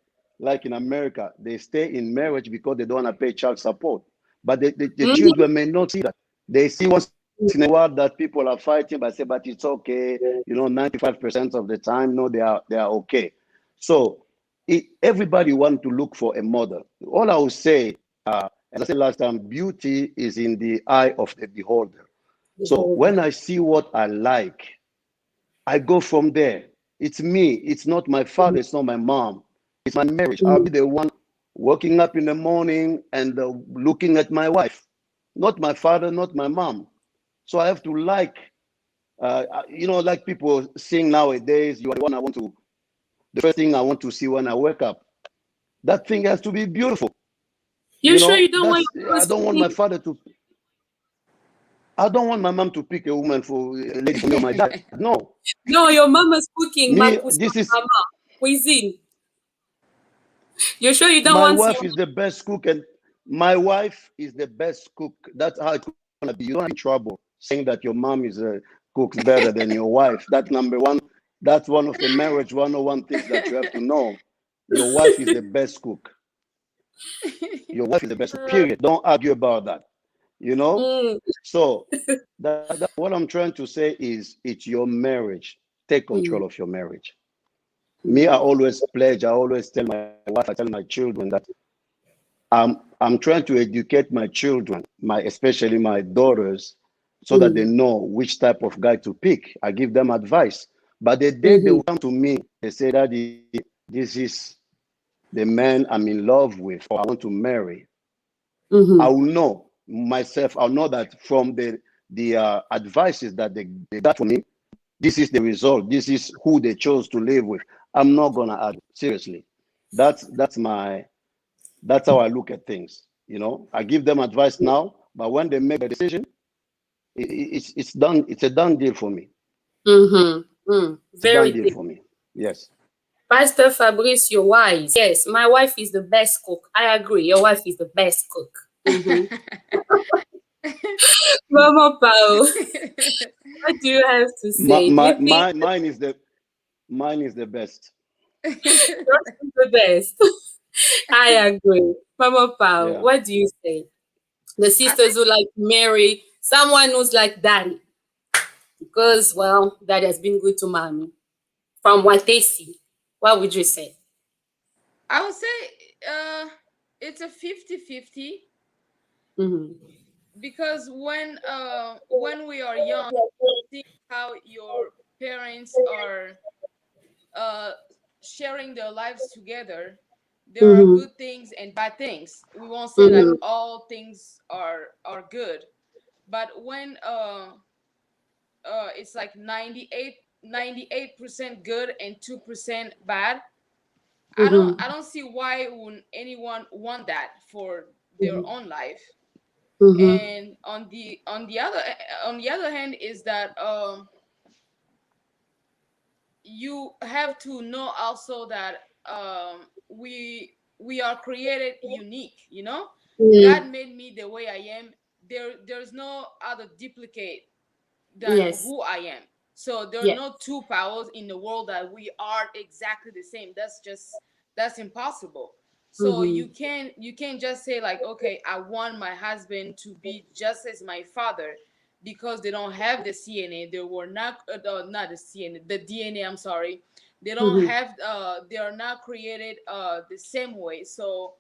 like in America, they stay in marriage because they don't want to pay child support. But the Mm-hmm. children may not see that. They see once in a while that people are fighting, but say, but it's okay. 95% of the time, no, they are okay. So everybody want to look for a model. All I will say, as I said last time, beauty is in the eye of the beholder. So Behold. when I see what I like, I go from there. It's me. It's not my father. It's not my mom. It's my marriage. I'll Mm-hmm. be the one waking up in the morning and looking at my wife, not my father, not my mom. So I have to like people sing nowadays. You are the one I want to. The first thing I want to see when I wake up. That thing has to be beautiful. You sure you don't want That's your I mama's don't want my cooking? father to. I don't want my mom to pick a woman for a lady for me or my dad. No, No, your mama's cooking. me. Makusa This is mama. Cuisine. You sure you don't my want your wife is the best cook, and my wife is the best cook. That's how it's gonna be. You don't have any trouble saying that your mom is cooks better than your wife. That's number one. That's one of the marriage 101 things that you have to know. Your wife is the best cook. Your wife is the best cook. Period. Don't argue about that. You know. mm, So that what I'm trying to say is, it's your marriage. Take mm, control of your marriage. Me, mm, I always pledge. I always tell my wife. I tell my children that I'm trying to educate my children, especially my daughters, so that they mm, know which type of guy to pick. I give them advice. But the day they mm-hmm, will come to me, they say, Daddy, this is the man I'm in love with, or I want to marry. I mm-hmm, will know myself. I'll know that from the advices that they got from me, this is the result. This is who they chose to live with. I'm not gonna argue. Seriously, that's how I look at things. I give them advice now, but when they make a decision, it's done. It's a done deal for me. mm-hmm, mm. It's a done Very deal deep. for me. Yes. Pastor Fabrice, you're wise. Yes, my wife is the best cook. I agree. Your wife is the best cook. Mm-hmm. Mama Pao, what do you have to My, say? Do my, you think my, mine is the best. yours is the best? I agree. Mama Pao, Yeah. what do you say? The I sisters think who like to marry someone who's like daddy because, well, daddy has been good to mommy. From what they see, what would you say? I would say it's a 50-50, Mm-hmm. because when we are young, see how your parents are uh sharing their lives together. There are Mm-hmm. good things and bad things. We won't say like Mm-hmm. all things are good, but when it's like 98% good and 2% bad, Mm-hmm. I don't see why would anyone want that for their own life. Mm-hmm. And on the other hand is that you have to know also that we are created unique. God Mm-hmm. made me the way I am there's no other duplicate than Yes. who I am. So there are Yes. no two powers in the world that we are exactly the same. That's impossible. So Mm-hmm. you can't just say like, okay, I want my husband to be just as my father, because they don't have the CNA. They were not the CNA, the DNA. I'm sorry. They don't Mm-hmm. have. They are not created the same way. So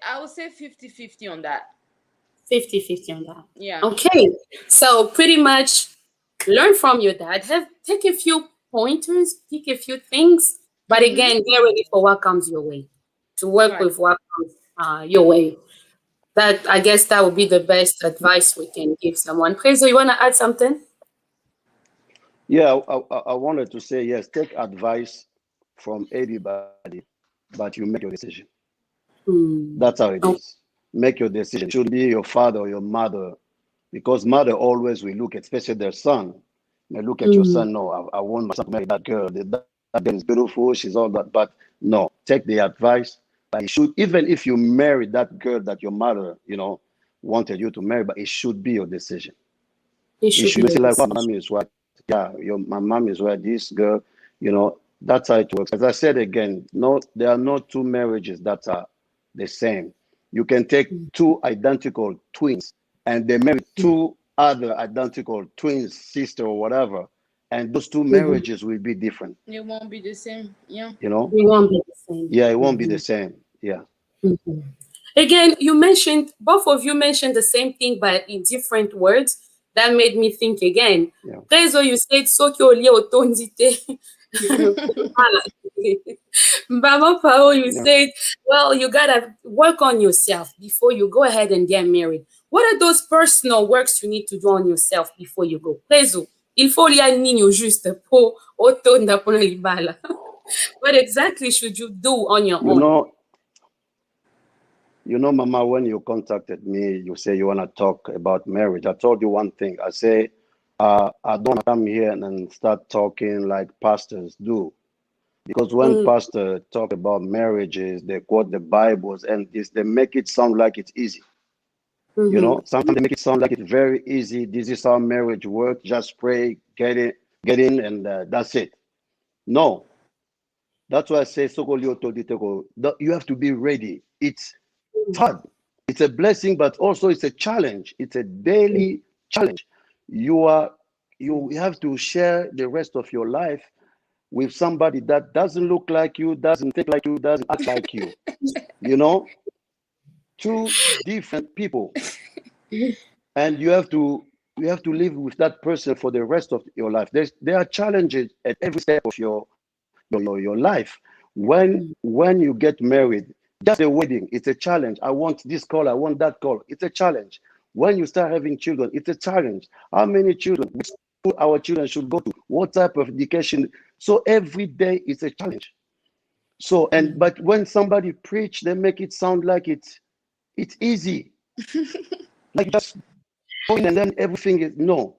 I would say 50-50 on that. 50-50 on that. Yeah. Okay. So pretty much learn from your dad. Have take a few pointers, pick a few things, but Mm-hmm. again, get ready for what comes your way. To work Right. with what comes your way. That I guess that would be the best advice we can give someone. Prezo, you wanna add something? Yeah, I wanted to say yes. Take advice from everybody, but you make your decision. Hmm. That's how it Oh, is. Make your decision. It should be your father or your mother, because mother always will look, especially their son. They look at your hmm. son. No, I want my son to marry that girl. That girl is beautiful. She's all that. But no, take the advice. But it should, even if you marry that girl that your mother, wanted you to marry, but it should be your decision. It It should be should your say like, "Wow, my decision. mom is right. Yeah, my mom is right. This girl, that's how it works." As I said again, no, there are no two marriages that are the same. You can take two identical twins and they marry two other identical twins, sister or whatever, and those two Mm-hmm. marriages will be different. It won't be the same. Yeah. You know? We won't be the same. Yeah, it won't be Mm-hmm. the same. Yeah, Mm-hmm. Again, you mentioned both of you mentioned the same thing, but in different words. That made me think again. yeah. Prezo, you said soki olie otondite. Mama Pao, you Yeah. said, well, you gotta work on yourself before you go ahead and get married. What are those personal works you need to do on yourself before you go? Prezo, il faut li ninyo juste po otonda pono libala. What exactly should you do on your You own? know, Mama, when you contacted me, you say you want to talk about marriage. I told you one thing. I say, I don't come here and start talking like pastors do. Because when Mm-hmm. pastors talk about marriages, they quote the Bibles and this, they make it sound like it's easy. Mm-hmm. Sometimes they make it sound like it's very easy. This is how marriage works. Just pray, get in, and that's it. No, that's why I say, "Sokolio Toditeko," you have to be ready. It's hard. It's a blessing, but also it's a challenge. It's a daily challenge. You are you have to share the rest of your life with somebody that doesn't look like you, doesn't think like you, doesn't act like you. You know, two different people, and you have to live with that person for the rest of your life. There are challenges at every step of your life. When you get married, just a wedding, it's a challenge. I want this call, I want that call. It's a challenge. When you start having children, it's a challenge. How many children? Which school our children should go to? What type of education? So every day is a challenge. So but when somebody preach, they make it sound like it's easy. Like just go in and then everything is no.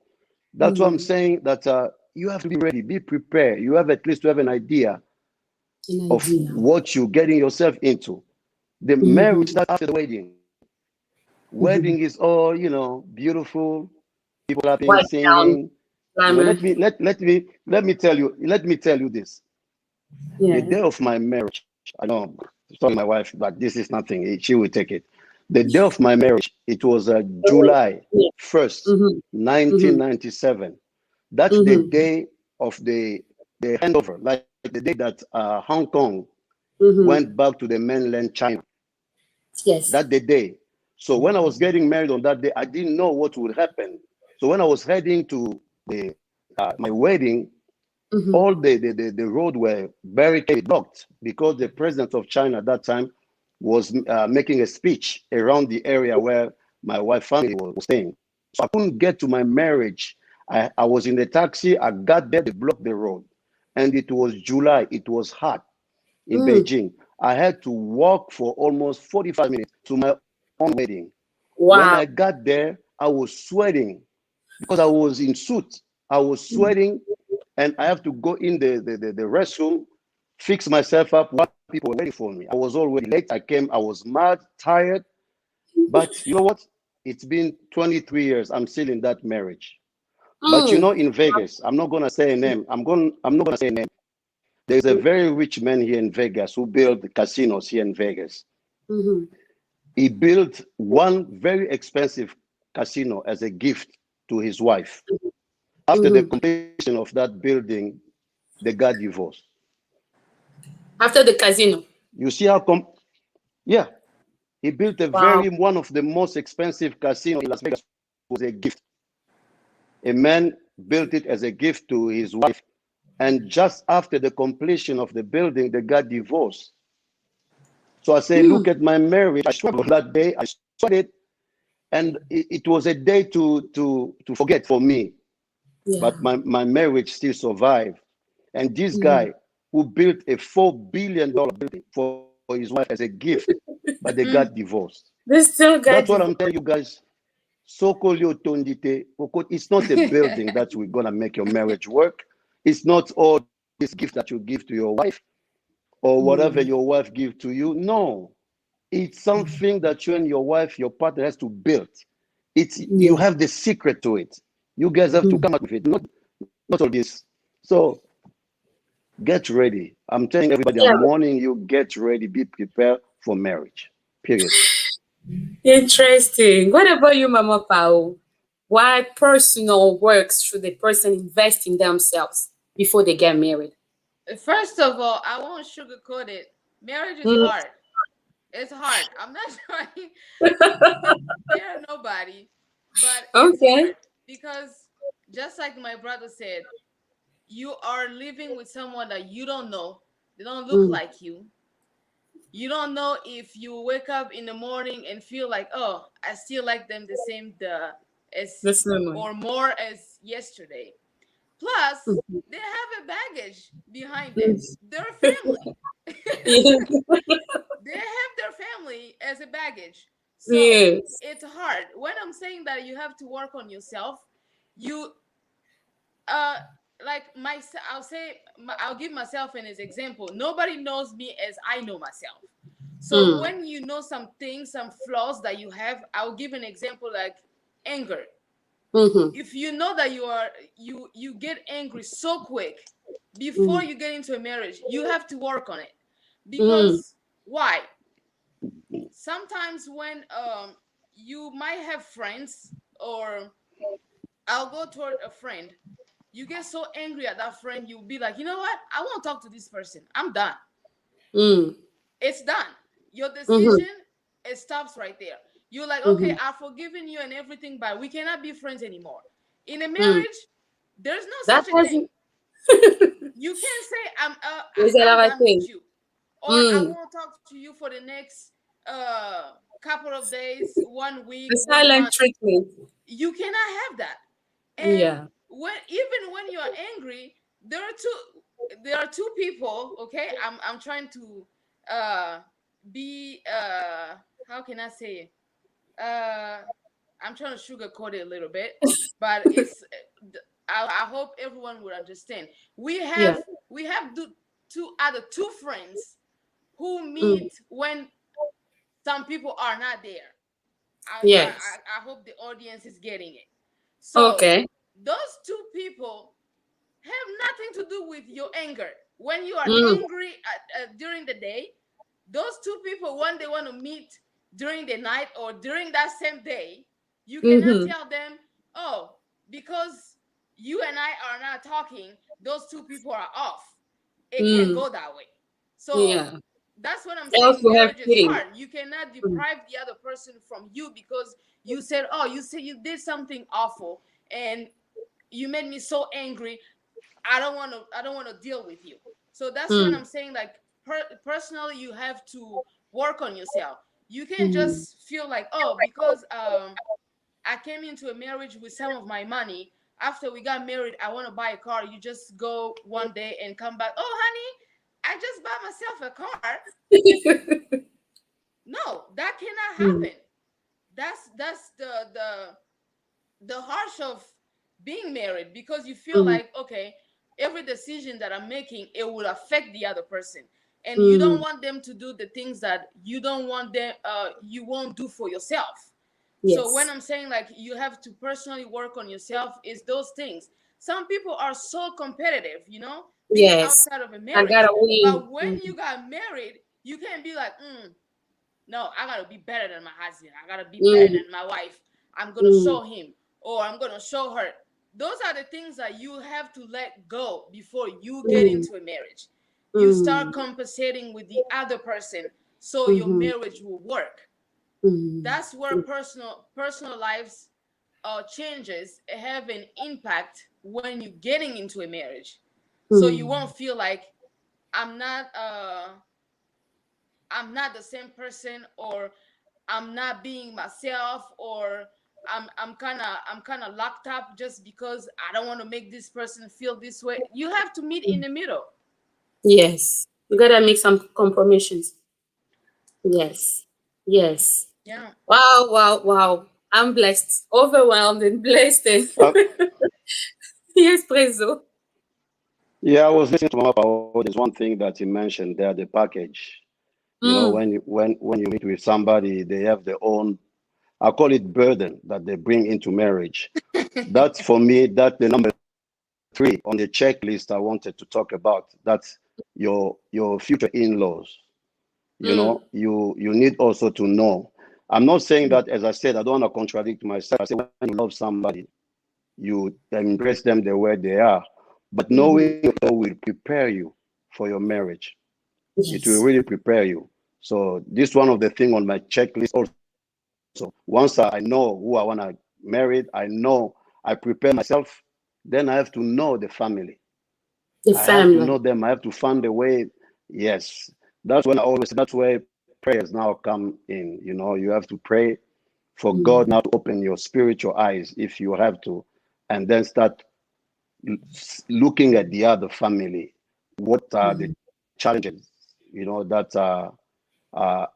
That's what I'm Mm-hmm. saying. That you have to be ready, be prepared. You have at least to have an idea An of idea. what you're getting yourself into. The Mm-hmm. marriage starts after the wedding. Mm-hmm. Wedding is all beautiful, people clapping, White down, singing. glamour. Let me tell you this. The Yeah. day of my marriage, I know, sorry, my wife, but this is nothing. She will take it. The day of my marriage, it was Oh, July yeah. 1st, Mm-hmm. Mm-hmm. 1997. That's the Mm-hmm. day of the handover, like the day that Hong Kong Mm-hmm. went back to the mainland China. Yes. That the day. So when I was getting married on that day, I didn't know what would happen. So when I was heading to my wedding, Mm-hmm. all the road were barricaded, blocked, because the president of China at that time was making a speech around the area where my wife family was staying. So I couldn't get to my marriage. I was in the taxi. I got there, they blocked the road. And it was July. It was hot in Mm. Beijing. I had to walk for almost 45 minutes to my own wedding. When Wow. I got there, I was sweating because I was in suit. I was sweating, and I have to go in the restroom, fix myself up while people were waiting for me. I was already late. I was mad, tired, but you know what? it's been 23 years. I'm still in that marriage. But you Mm. know, in Vegas, I'm not gonna say a name. I'm not gonna say a name. There's a very rich man here in Vegas who built casinos here in Vegas. Mm-hmm. He built one very expensive casino as a gift to his wife. After the Mm-hmm. completion of that building, they got divorced. After the casino. You see how yeah, he built a Wow. very one of the most expensive casino in Las Vegas was a gift. A man built it as a gift to his wife, and just after the completion of the building, they got divorced. So I say, Mm. look at my marriage. I struggled that day. I saw it, and it was a day to forget for me. Yeah. But my marriage still survived. And this Mm. guy who built a $4 billion building for his wife as a gift, but they got Mm. divorced. They still That's got what I'm divorced. telling you guys. It's not a building that we're gonna make your marriage work. It's not all this gift that you give to your wife or whatever Mm. your wife give to you. No, it's something that you and your wife, your partner has to build. It's you Yeah. have the secret to it. You guys have to Mm. come up with it. Not all this. So get ready. I'm telling everybody, Yeah. I'm warning you, get ready, be prepared for marriage. Period. Interesting. What about you, Mama Pao? What personal works should a person invest in themselves before they get married? First of all, I won't sugarcoat it. Marriage is Mm. hard. It's hard. I'm not trying to scare nobody, but it's Okay. hard because just like my brother said, you are living with someone that you don't know. They don't look Mm. like you. You don't know if you wake up in the morning and feel like, oh, I still like them the same as The same one. or more as yesterday. Plus, Mhm. they have a baggage behind them. Mm. Their family. Yeah. They have their family as a baggage. So Yes. it's hard. When I'm saying that you have to work on yourself, you uh like my I'll say I'll give myself an as example. Nobody knows me as I know myself. So Mm. when you know some things, some flaws that you have, I'll give an example like anger. Mm-hmm. If you know that you get angry so quick before Mm. you get into a marriage, you have to work on it. Mm. Because why? Sometimes when you might have friends, or I'll go toward a friend, you get so angry at that friend, you'll be like, you know what, I won't talk to this person, I'm done. Mm. It's done. Your Mm-hmm. decision, it stops right there. You're like, okay, Mm-hmm. I've forgiven you and everything, but we cannot be friends anymore. In a Mm. marriage, there's no That such a thing. hasn't. You can't say Is that I'm our done with thing? you, or I Mm. won't talk to you for the next couple of days, 1 week, The 1 month. silent treatment. You cannot have that. And Yeah. even when you are angry, there are two people. Okay, I'm trying to uh be how can I say uh I'm trying to sugarcoat it a little bit, but I hope everyone will understand. We Yeah. have we have two friends who Mm. meet when some people are not there. Yes. I hope the audience is getting it. So Okay. those two people have nothing to do with your anger. When you are Mm. angry during the day, those two people, when they want to meet during the night or during that same day, you cannot Mm-hmm. tell them, oh, because you and I are not talking, those two people are off. It can't Mm. go that way. So Yeah. that's what I'm Else saying. we have Marriage is cheating. hard. You cannot Mm. deprive the other person from you because you said, oh, you said you did something awful and you made me so angry. I don't want to deal with you. So that's when Mm. I'm saying, like, personally, you have to work on yourself. You can't Mm. just feel like, oh, because I came into a marriage with some of my money. After we got married, I want to buy a car. You just go one day and come back, oh honey, I just bought myself a car. No, that cannot Mm. happen. That's the harsh of being married, because you feel Mm. like, okay, every decision that I'm making, it will affect the other person, and you don't Mm. want them to do the things that you don't want them you won't do for yourself. So when Yes. I'm saying like you have to personally work on yourself, is those things. Some people are so competitive, being Yes. outside of a I marriage. gotta win. But when you got married, you can't be like, no, I gotta be better than my husband. I gotta be better Mm, than my wife. I'm gonna mm, show him or I'm gonna show her. Those are the things that you have to let go before you get mm, into a marriage. You start mm, compensating with the other person so your mhm, marriage will work. mm, That's where personal lives changes have an impact when you're getting into a marriage. So you mm. won't feel like I'm not uh I'm not the same person, or I'm not being myself, or I'm kind of locked up just because I don't want to make this person feel this way. You have to meet in the middle. Yes. You gotta make some compromises. Yes. Yes. Yeah. Wow, wow, wow. I'm blessed, overwhelmed and blessed. Uh, Yes, Prezo. yeah, I was listening to Mama Pao. There's one thing that he mentioned there, the package. Mm, When you meet with somebody, they have their own, I call it burden that they bring into marriage. That's for me, that's the number three on the checklist I wanted to talk about. That's your future in-laws. mm, You need also to know. I'm not saying that, as I said, I don't want to contradict myself. I say when you love somebody, you embrace them the way they are. But mhm. knowing it will prepare you for your marriage. It will Yes. really prepare you. So this one of the thing on my checklist also. Once I know who I want to marry, I know I prepare myself, then I have to know the family. The I have to family. know them. I have to find a way. Yes. That's where prayers now come in. You have to pray for God Mm, now to open your spiritual eyes if you have to, and then start looking at the other family. What are the mm, challenges, that uh,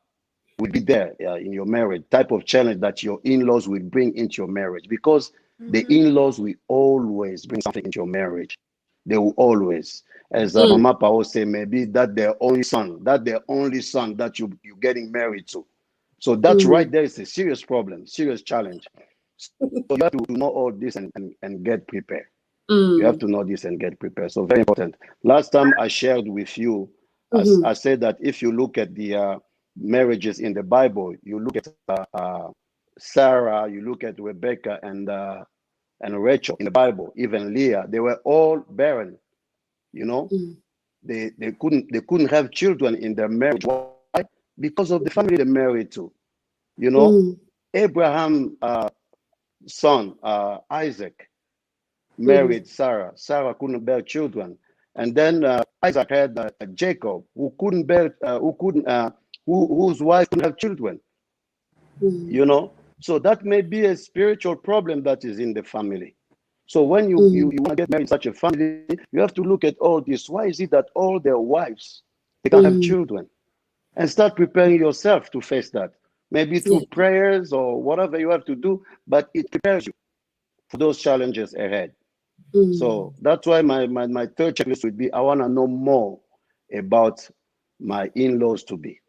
will be there in your marriage, type of challenge that your in-laws will bring into your marriage, because the Mm-hmm. in-laws will always bring something into your marriage. They will always, as mm, Mama Pao say, maybe that their only son that you're getting married to. So that's right mm, there is a serious problem, serious challenge. So you have to know all this and get prepared. You have mm, to know this and get prepared. So very important. Last time I shared with you, I mhm, said that if you look at the marriages in the Bible, you look at Sarah, you look at Rebecca and Rachel in the Bible, even Leah, they were all barren. You know, mm, they couldn't have children in their marriage. Why? Because of the family they married to. You know, mm, Abraham son Isaac mhm, married Sarah. Sarah couldn't bear children, and then Isaac had Jacob, who couldn't bear, who couldn't, whose wife couldn't have children. mm, You know, so that may be a spiritual problem that is in the family. So when you mm, you, you want to get married in such a family, you have to look at all this. Why is it that all their wives they can't have mm. children? And start preparing yourself to face that. Maybe Yeah. through prayers or whatever you have to do, but it prepares you for those challenges ahead. Mm. So that's why my third checklist would be I want to know more about my in-laws to be.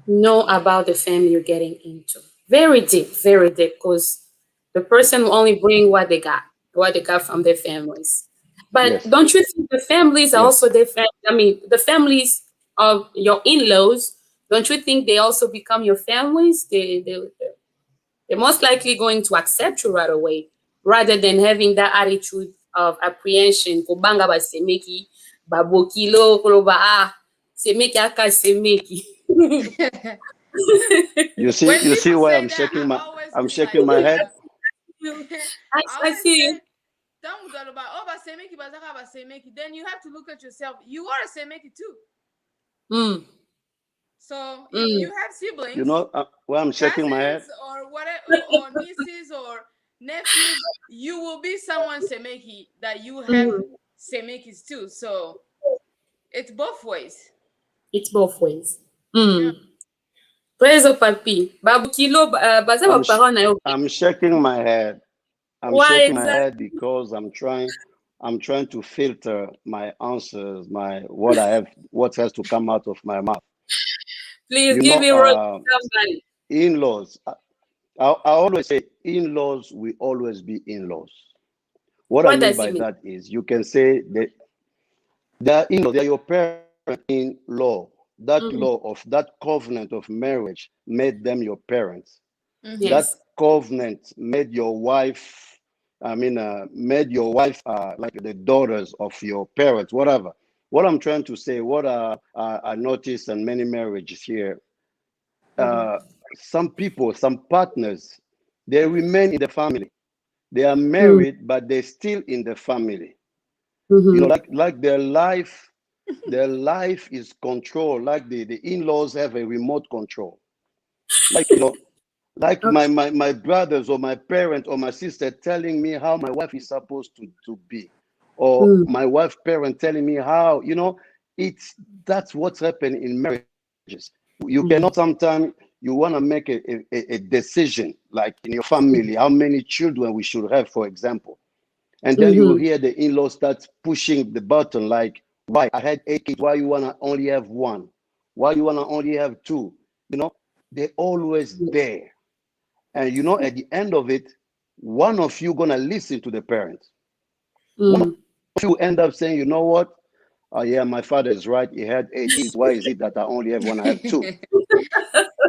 Know about the family you're getting into. Very deep, because the person will only bring what they got from their families. But Yes, don't you think the families are yes. also different? I mean, the families of your in-laws, don't you think they also become your families? They're most likely going to accept you right away, rather than having that attitude of apprehension. Kubanga basemeki, babokilo, koloba semeki aka semeki. You When see people why say I'm that, shaking I always I'm be shaking like, my head. I I always see you. say, "Don't about oh, basemeki, bazaka basemeki." Then you have to look at yourself. You are a semeki too. Mm, So if you mm, have You siblings, know why I'm shaking my cousins, head? or whatever, or nieces or nephews, you will be someone semeki that you have mm. semekis too. So it's both ways. It's both ways. Yeah. Mm. Prezo papi. Babu kilo baza ba I'm sh- parents na yo. I'm shaking my head. I'm Why shaking my head exactly? because I'm trying to filter my answers, my what has to come out of my mouth. Please You give know, me word somebody. in-laws. I always say in-laws will always be in-laws. What I What mean does by it mean? that is you can say that they're in-laws, they're your parent-in-law. That Mm, law of that covenant of marriage made them your parents. That yes. covenant made your wife, made your wife like the daughters of your parents, whatever. What I'm trying to say, what I noticed in many marriages here, Mm-hmm. uh, some people, some partners, they remain in the family. They are Mm, married, but they're still in the family. You know, mm-hmm. like their life is controlled. Like the in-laws have a remote control. Like like Okay. my brothers or my parent or my sister telling me how my wife is supposed to be, or Mm, my wife parent telling me how, it's that's what's happening in marriages. You mm, cannot sometimes you want to make a decision like in your family how many children we should have, for example, and then you mm-hmm. hear the in-law start pushing the button like, why I had 8 kids, why you want to only have one, why you want to only have two, you know they're always there. And at the end of it, one of you gonna listen to the parents. One of Mm, you end up saying, you know what? Oh yeah, my father is right. He had 8 kids. Why is it that I only have one? I have two.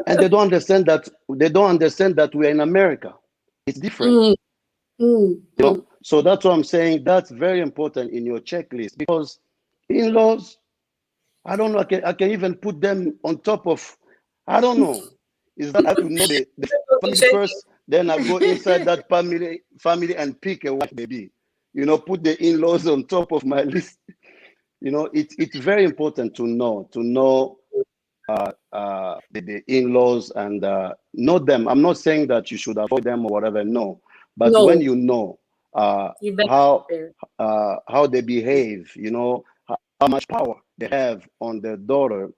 And they don't understand that. They don't understand that we're in America. It's different. mm, mm, mm. So that's what I'm saying. That's very important in your checklist because in-laws, I don't know. I can even put them on top of. I don't know. Is that I have to know the family first, then I go inside that family and pick a wife, maybe. Put the in-laws on top of my list. It's very important to know the in-laws and know them. I'm not saying that you should avoid them or whatever. No, but when No, you know you better how prepare. how they behave, how much power they have on their daughter,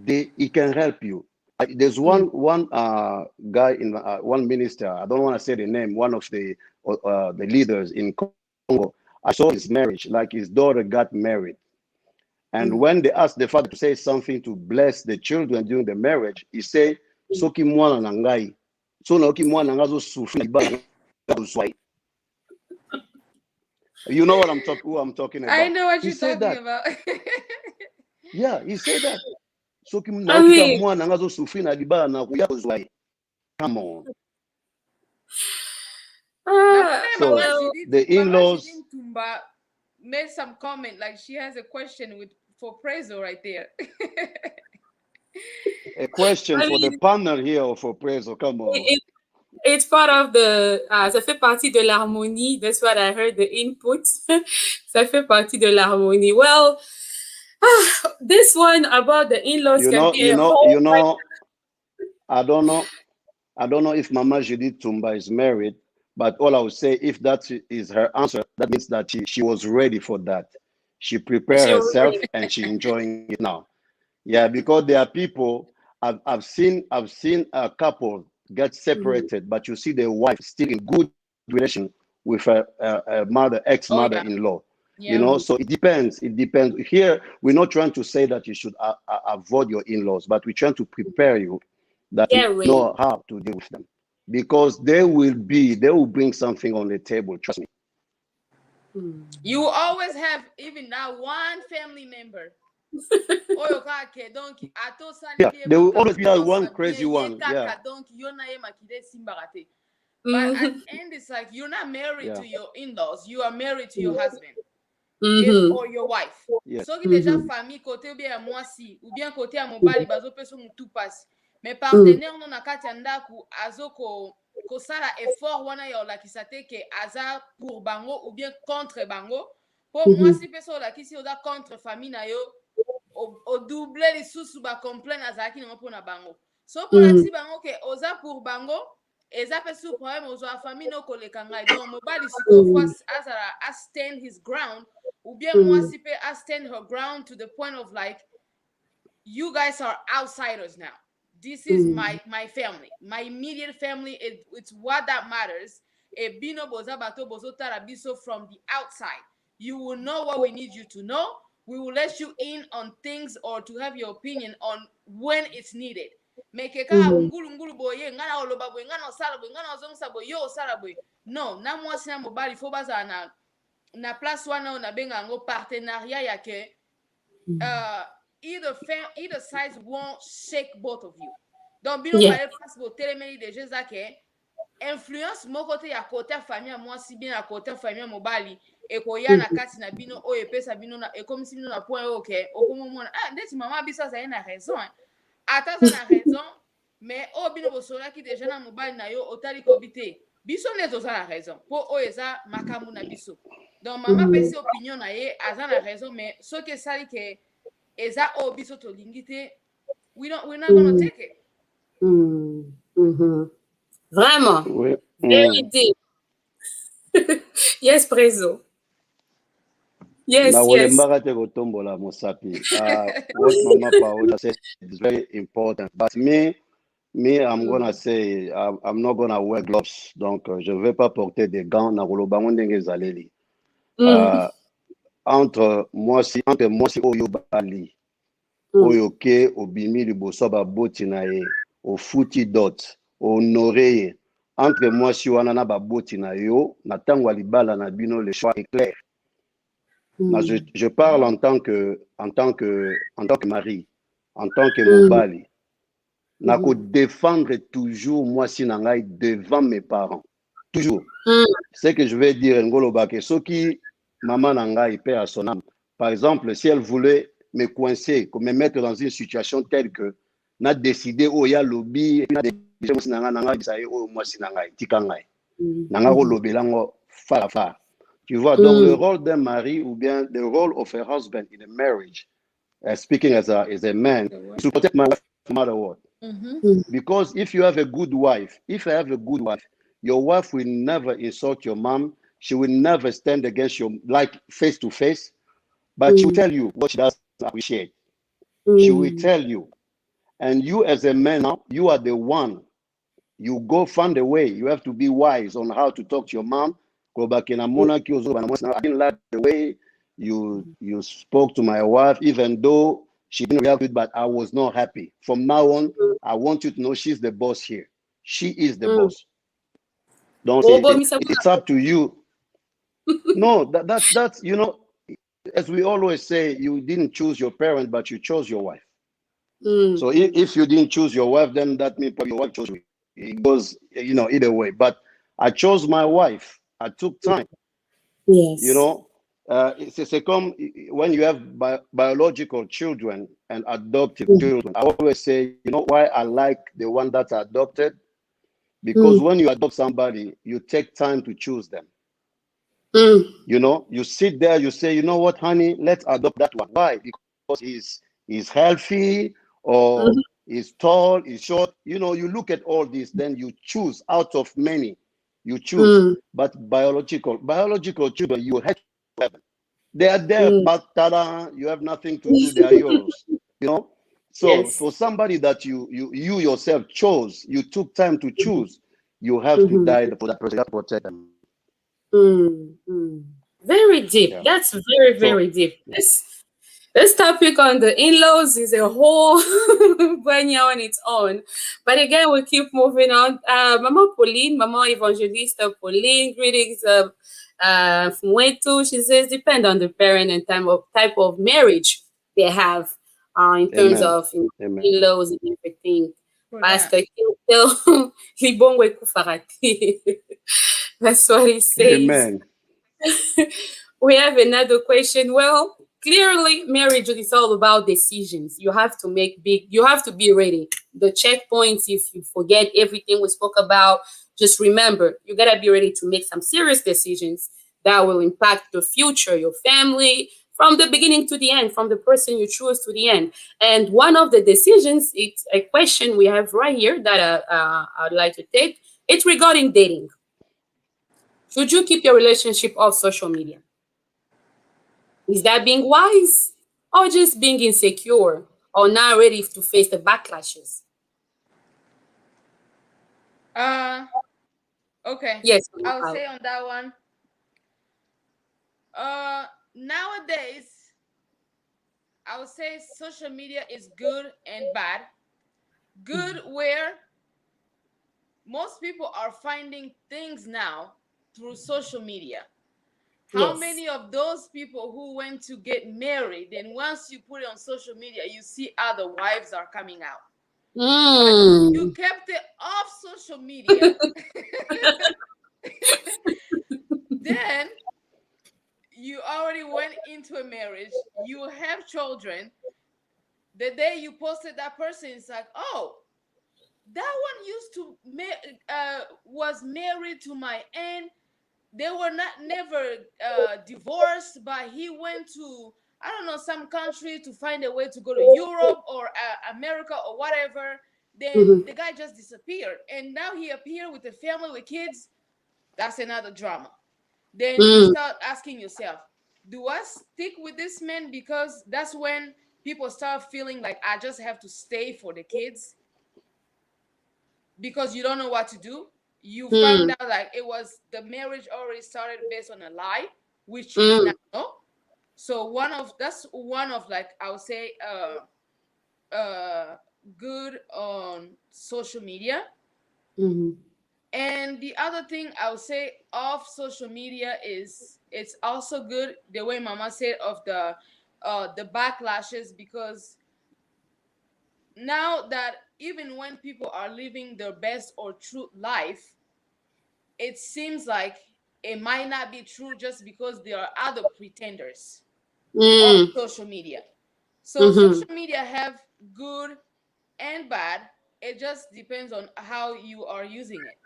it can help you. There's Mm, one guy in one minister. I don't want to say the name. One of the leaders in Congo. I saw his marriage. Like his daughter got married, and mm, when they asked the father to say something to bless the children during the marriage, he said, mm. "Soki mwana na ngai, so na oki mwana ngazo sufi na ibala na." You know what who I'm talking I about. know what He you're said talking that. about. Yeah, he said that. Soki na I oki ka mean, mwana ngazo sufi na ibala na kuya kozwa. Come on. Now, So well, the Mama in-laws, Judith Tumba made some comment like she has a question for Prezo right there. a question I for the mean, panel here or for Prezo. Come on. it, it's part of the, ça fait partie de l'harmonie. That's what I heard, the input. Ça fait partie de l'harmonie. Well, this one about the in-laws You can know, be you a know, whole, you know. I don't know. I don't know if Mama Judith Tumba is married, but all I would say, if that is her answer, that means that she was ready for that. She prepared she herself already, and she enjoying it now. Yeah, because there are people I've seen a couple get mm, separated, but you see the wife still in good relation with her mother, Oh yeah, ex-mother-in-law. yeah. So it depends. It depends. Here, we're not trying to say that you should avoid your in-laws, but we're trying to prepare you that you get ready. know how to deal with them because they will bring something on the table. Trust me. Mm. You will always have even that one family member. Oyo kake donc ato Yeah, sali there will always makambo be that nyonso one bien crazy ye one. Yeah, kaka donc yo na ye makide simbaka te. But at Mm-hmm. the end, it's like you're not married yeah, to your in-laws. You are married to your husband. If Mm-hmm. or your wife. yeah. Soki déjà Mm-hmm. famille côté ou bien ya mwasi ou bien côté ya mobali bazopesa mutu pasi. Mais Mm-hmm. partenaire no na kati ya ndaku azoko kosala effort wana ya olakisa te ke aza pour bango ou bien contre bango. Po Mm-hmm. mwasi pe so olakisi oza contre famille na yo o double lisusu ba complain azalaki nango mpona bango. So po Mm-hmm. olakisi bango ke oza pour bango eza pe su problème ozwa famille no koleka ngai. Donc mobali sikoyo fo azala a stand his ground ou bien Mm-hmm. mwasi pe a stand her ground to the point of like you guys are outsiders now. This is my family, my immediate family. It's what that matters. E bino boza bato bozo tarabiso from the outside. You will know what we need you to know. We will let you in on things or to have your opinion on when it's needed. mais keka ngulu boye ngana oloba boye ngana osala boye ngana ozongisa boye yo osala boye non na mwasi na mobali faut bazala na place wana on abenga yango partenariat ya ke either sides won't shake both of you donc bino bale place botelemeli deja eza ke influence moko te ya kote ya famille ya mwasi bien ya kote ya famille ya mobali ekoya na kati na bino oyo epesa bino na ekomisi bino na point oyo ke okomomona ndeti mama biso azali na raison ata aza na raison mais oyo bino bosolaki deja na mobali na yo otali kobi te biso nde toza na raison mpo oyo eza makambo na biso donc mama apesi opinion na ye aza na raison mais soki esali ke eza oyo biso tolingi te we're not gonna take it. Vraiment. Oui. Very deep. Yes, Prezo. Yes, Na yes. wolembaka te kotombola mosapi. What Mama Pao just said is very important. But me, I'm gonna say I'm not gonna wear gloves. Donc je vais pas porter des gants. Na kolobango ndenge zaleli. Entre moi si oyo bali. Oyo ke obimi liboso ba boti na ye. O futi dot. Honoré ye. Entre moi si wana na ba boti na yo. Na tango libala na bino le choix est clair. Je parle en tant que mari, en tant que mobali. Nako défendre toujours moi si nangai devant mes parents. Toujours. Ce que je vais dire ngolo bake soki maman nangai paix à son âme. Par exemple, si elle voulait me coincer, me mettre dans une situation telle que n'a décidé oh ya lobby et n'a décidé moi si nangai ça oh moi si nangai tikangai. Nangai lobby lango fa. Tu vois, donc le rôle d'un mari ou bien the role of a husband in a marriage, speaking as a man, is to protect my wife no matter what. Because if you have a good wife, your wife will never insult your mom. She will never stand against you like face to face, but she will tell you what she doesn't appreciate. She will tell you. And you as a man now, you are the one. You go find a way. You have to be wise on how to talk to your mom. I didn't like the way you spoke to my wife, even though she didn't react, but I was not happy. From now on, I want you to know she's the boss here. She is the boss. Don't say it's up to you. No, that's you know, as we always say, you didn't choose your parent, but you chose your wife. So if you didn't choose your wife, then that means probably your wife chose you. It goes, you know, either way. But I chose my wife. I took time. Yes. You know, c'est comme when you have biological children and adoptive children. I always say, you know why I like the one that's adopted? Because when you adopt somebody, you take time to choose them. You know, you sit there, you say, you know what, honey, let's adopt that one. Why? Because he's healthy, or he's tall, he's short. You know, you look at all this, then you choose out of many. You choose. But biological children, you have to have them. They are there, but you have nothing to do. They are yours. You know. So for somebody that you yourself chose, you took time to choose. You have to die for that person. You have to protect them. Very deep. Yeah. That's very, very deep. This topic on the in-laws is a whole Bwagnya on its own. But again, we keep moving on. Mama Pauline, Mama Evangelista Pauline, greetings from Wetu. She says, depend on the parent and type of marriage they have in terms of in-laws and everything. Pastor Keto, libongwe kufarati. That's what he says. Amen. We have another question. Well, clearly, marriage is all about decisions. You have to you have to be ready. The checkpoints, if you forget everything we spoke about, just remember, you got to be ready to make some serious decisions that will impact the future, your family, from the beginning to the end, from the person you choose to the end. And one of the decisions, it's a question we have right here that I'd like to take. It's regarding dating. Should you keep your relationship off social media? Is that being wise or just being insecure or not ready to face the backlashes? Okay. Yes. I'll say on that one. Nowadays, I would say social media is good and bad. good where most people are finding things now through social media. How Yes. many of those people who went to get married, and once you put it on social media, you see other wives are coming out? But you kept it off social media. Then you already went into a marriage, you have children. The day you posted that person, it's like, oh, that one used to was married to my aunt. They were never divorced, but he went to, I don't know, some country to find a way to go to Europe or America or whatever. Then the guy just disappeared, and now he appeared with a family with kids. That's another drama. Then you start asking yourself, do I stick with this man? Because that's when people start feeling like I just have to stay for the kids, because you don't know what to do. You found out like it was, the marriage already started based on a lie, which you did not know. So that's one of, like, I would say good on social media. And the other thing I would say off social media is, it's also good the way Mama said of the backlashes, because now that even when people are living their best or true life, it seems like it might not be true just because there are other pretenders on social media. So social media have good and bad. It just depends on how you are using it.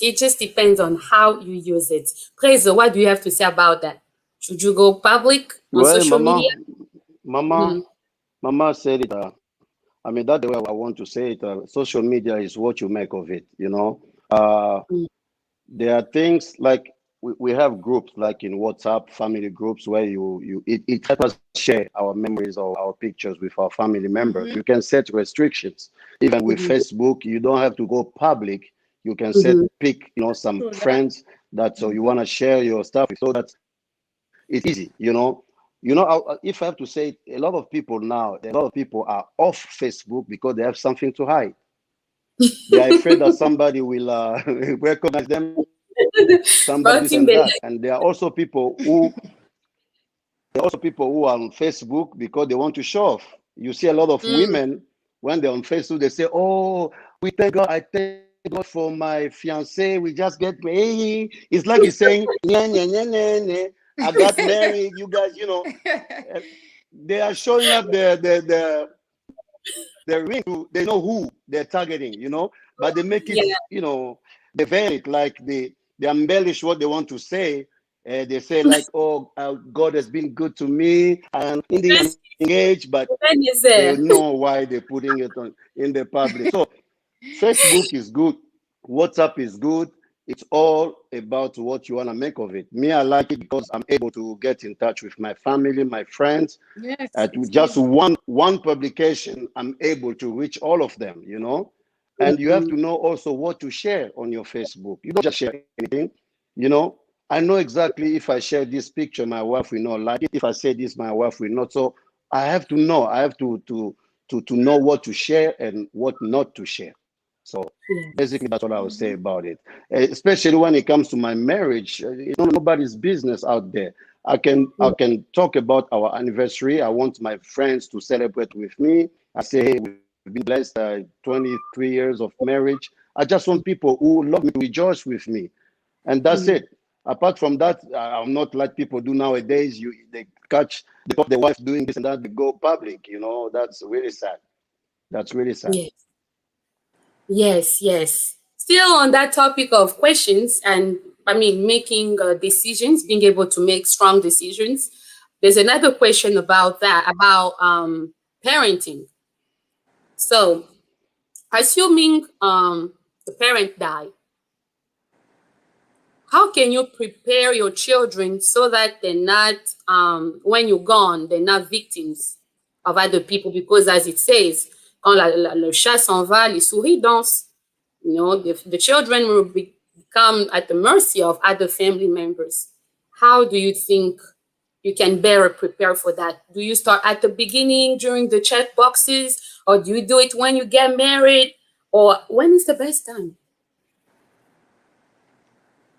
It just depends on how you use it. Prezo, what do you have to say about that? Should you go public on Well, social media? Mama said it. I mean, that's the way I want to say it. Social media is what you make of it, you know. Uh, there are things like we have groups like in WhatsApp, family groups, where it helps us share our memories or our pictures with our family members. You can set restrictions. Even with Facebook, you don't have to go public. You can set pick, some True that. friends that so you want to share your stuff with, so that it's easy, if I have to say, a lot of people are off Facebook because they have something to hide. They are afraid that somebody will recognize them, somebody this and Batimbele. that. And there are also people who are on Facebook because they want to show off. You see a lot of women when they're on Facebook, they say, "Oh, we thank God. I thank God for my fiance. We just get married." It's like he's saying, "Nya, nya, nya, nya, nya. I got married. You guys, they are showing up the ring to, they know who they're targeting, but they make it, they veil it, like they embellish what they want to say. They say like, "Oh, God has been good to me, and in the engaged," but they know why they're putting it in the public. So Facebook is good, WhatsApp is good. It's all about what you want to make of it. Me, I like it because I'm able to get in touch with my family, my friends. Yes, At it's just good. one publication, I'm able to reach all of them, And you have to know also what to share on your Facebook. You don't just share anything, I know exactly if I share this picture, my wife will not like it. If I say this, my wife will not. So I have to know. I have to know what to share and what not to share. So basically, that's what I would say about it. Especially when it comes to my marriage, it's nobody's business out there. I can talk about our anniversary. I want my friends to celebrate with me. I say, "Hey, we've been blessed, 23 years of marriage." I just want people who love me to rejoice with me, and that's it. Apart from that, I'm not like people do nowadays. They catch the wife doing this and that, they go public. That's really sad. That's really sad. Yes. Still on that topic of questions and making decisions, being able to make strong decisions. There's another question about that, about parenting. So, assuming the parent died, how can you prepare your children so that they're not, when you're gone, they're not victims of other people? Because as it says, quand le chat s'en va, les souris dansent. The children will become at the mercy of other family members. How do you think you can better prepare for that? Do you start at the beginning during the check boxes, or do you do it when you get married, or when is the best time?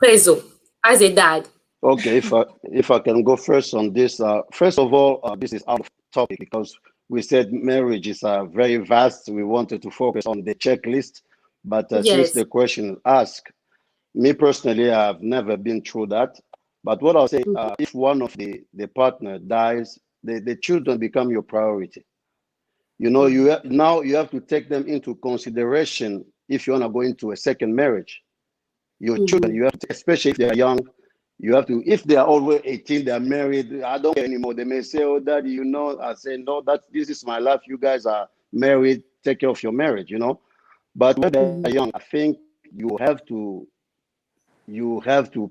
Prezo, as a dad. Okay, if I can go first on this. First of all, this is out of topic because we said marriage is very vast. We wanted to focus on the checklist, but since Yes. the question asked, me personally, I've never been through that. But what I'll say, if one of the partner dies, the children become your priority. You know, now you have to take them into consideration if you want to go into a second marriage. Your children, you have to, especially if they are young, you have to, if they are over 18, they are married, I don't care anymore. They may say, oh, daddy, you know, I say, no, this is my life. You guys are married, take care of your marriage, you know. But when they're young, I think you have to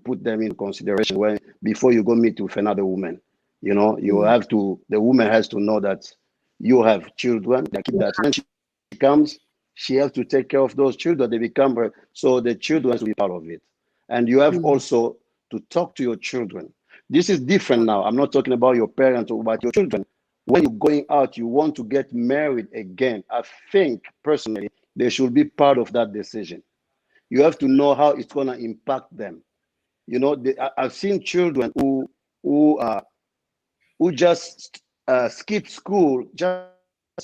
put them in consideration when before you go meet with another woman. You know, the woman has to know that you have children, that when she comes, she has to take care of those children. They become her, so the children has to be part of it. And you have also to talk to your children. This is different now. I'm not talking about your parents or about your children. When you're going out, you want to get married again. I think personally, they should be part of that decision. You have to know how it's going to impact them. You know, I've seen children who just skip school just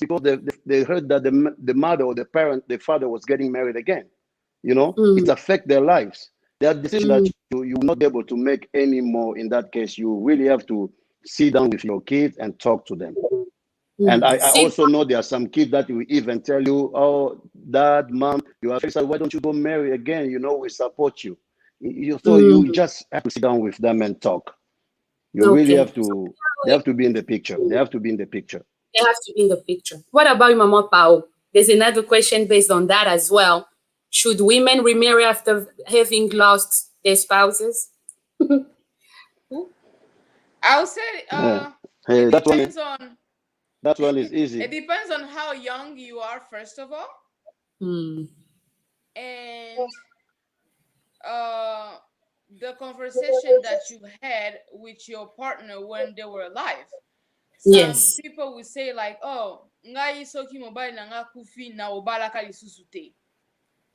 because they heard that the mother or the father was getting married again. You know, it affects their lives. They are decisions that you will not be able to make anymore. In that case, you really have to sit down with your kids and talk to them. And I also know there are some kids that will even tell you, oh, dad, mom, you are faced, why don't you go marry again? You know, we support you. So you just have to sit down with them and talk. You really Okay. have to, they have to be in the picture. They have to be in the picture. They have to be in the picture. What about you, Mama Pao? There's another question based on that as well. Should women remarry after having lost their spouses? I would say Yeah. it Hey, depends on that one is easy. it depends on how young you are, first of all, and the conversation that you had with your partner when they were alive. Some Yes. people will say like, "Oh, ngai soki mobile na nga kufi na obala ka lisusu te."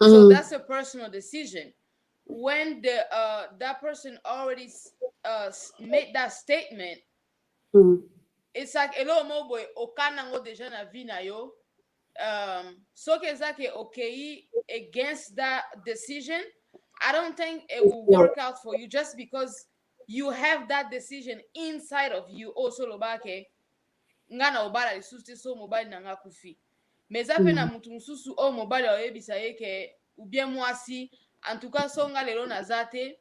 So that's a personal decision. When the that person already made that statement, it's like hello mo boy okana ngo deja na vie na yo. So exactly okay against that decision, I don't think it will work out for you just because you have that decision inside of you. Also lobake nga na obala lisusu so mobile na nga kufi. Mais ape na mutu mususu o mobile oyebisa ye ke ou bien mwasi en tout cas so nga lelo naza te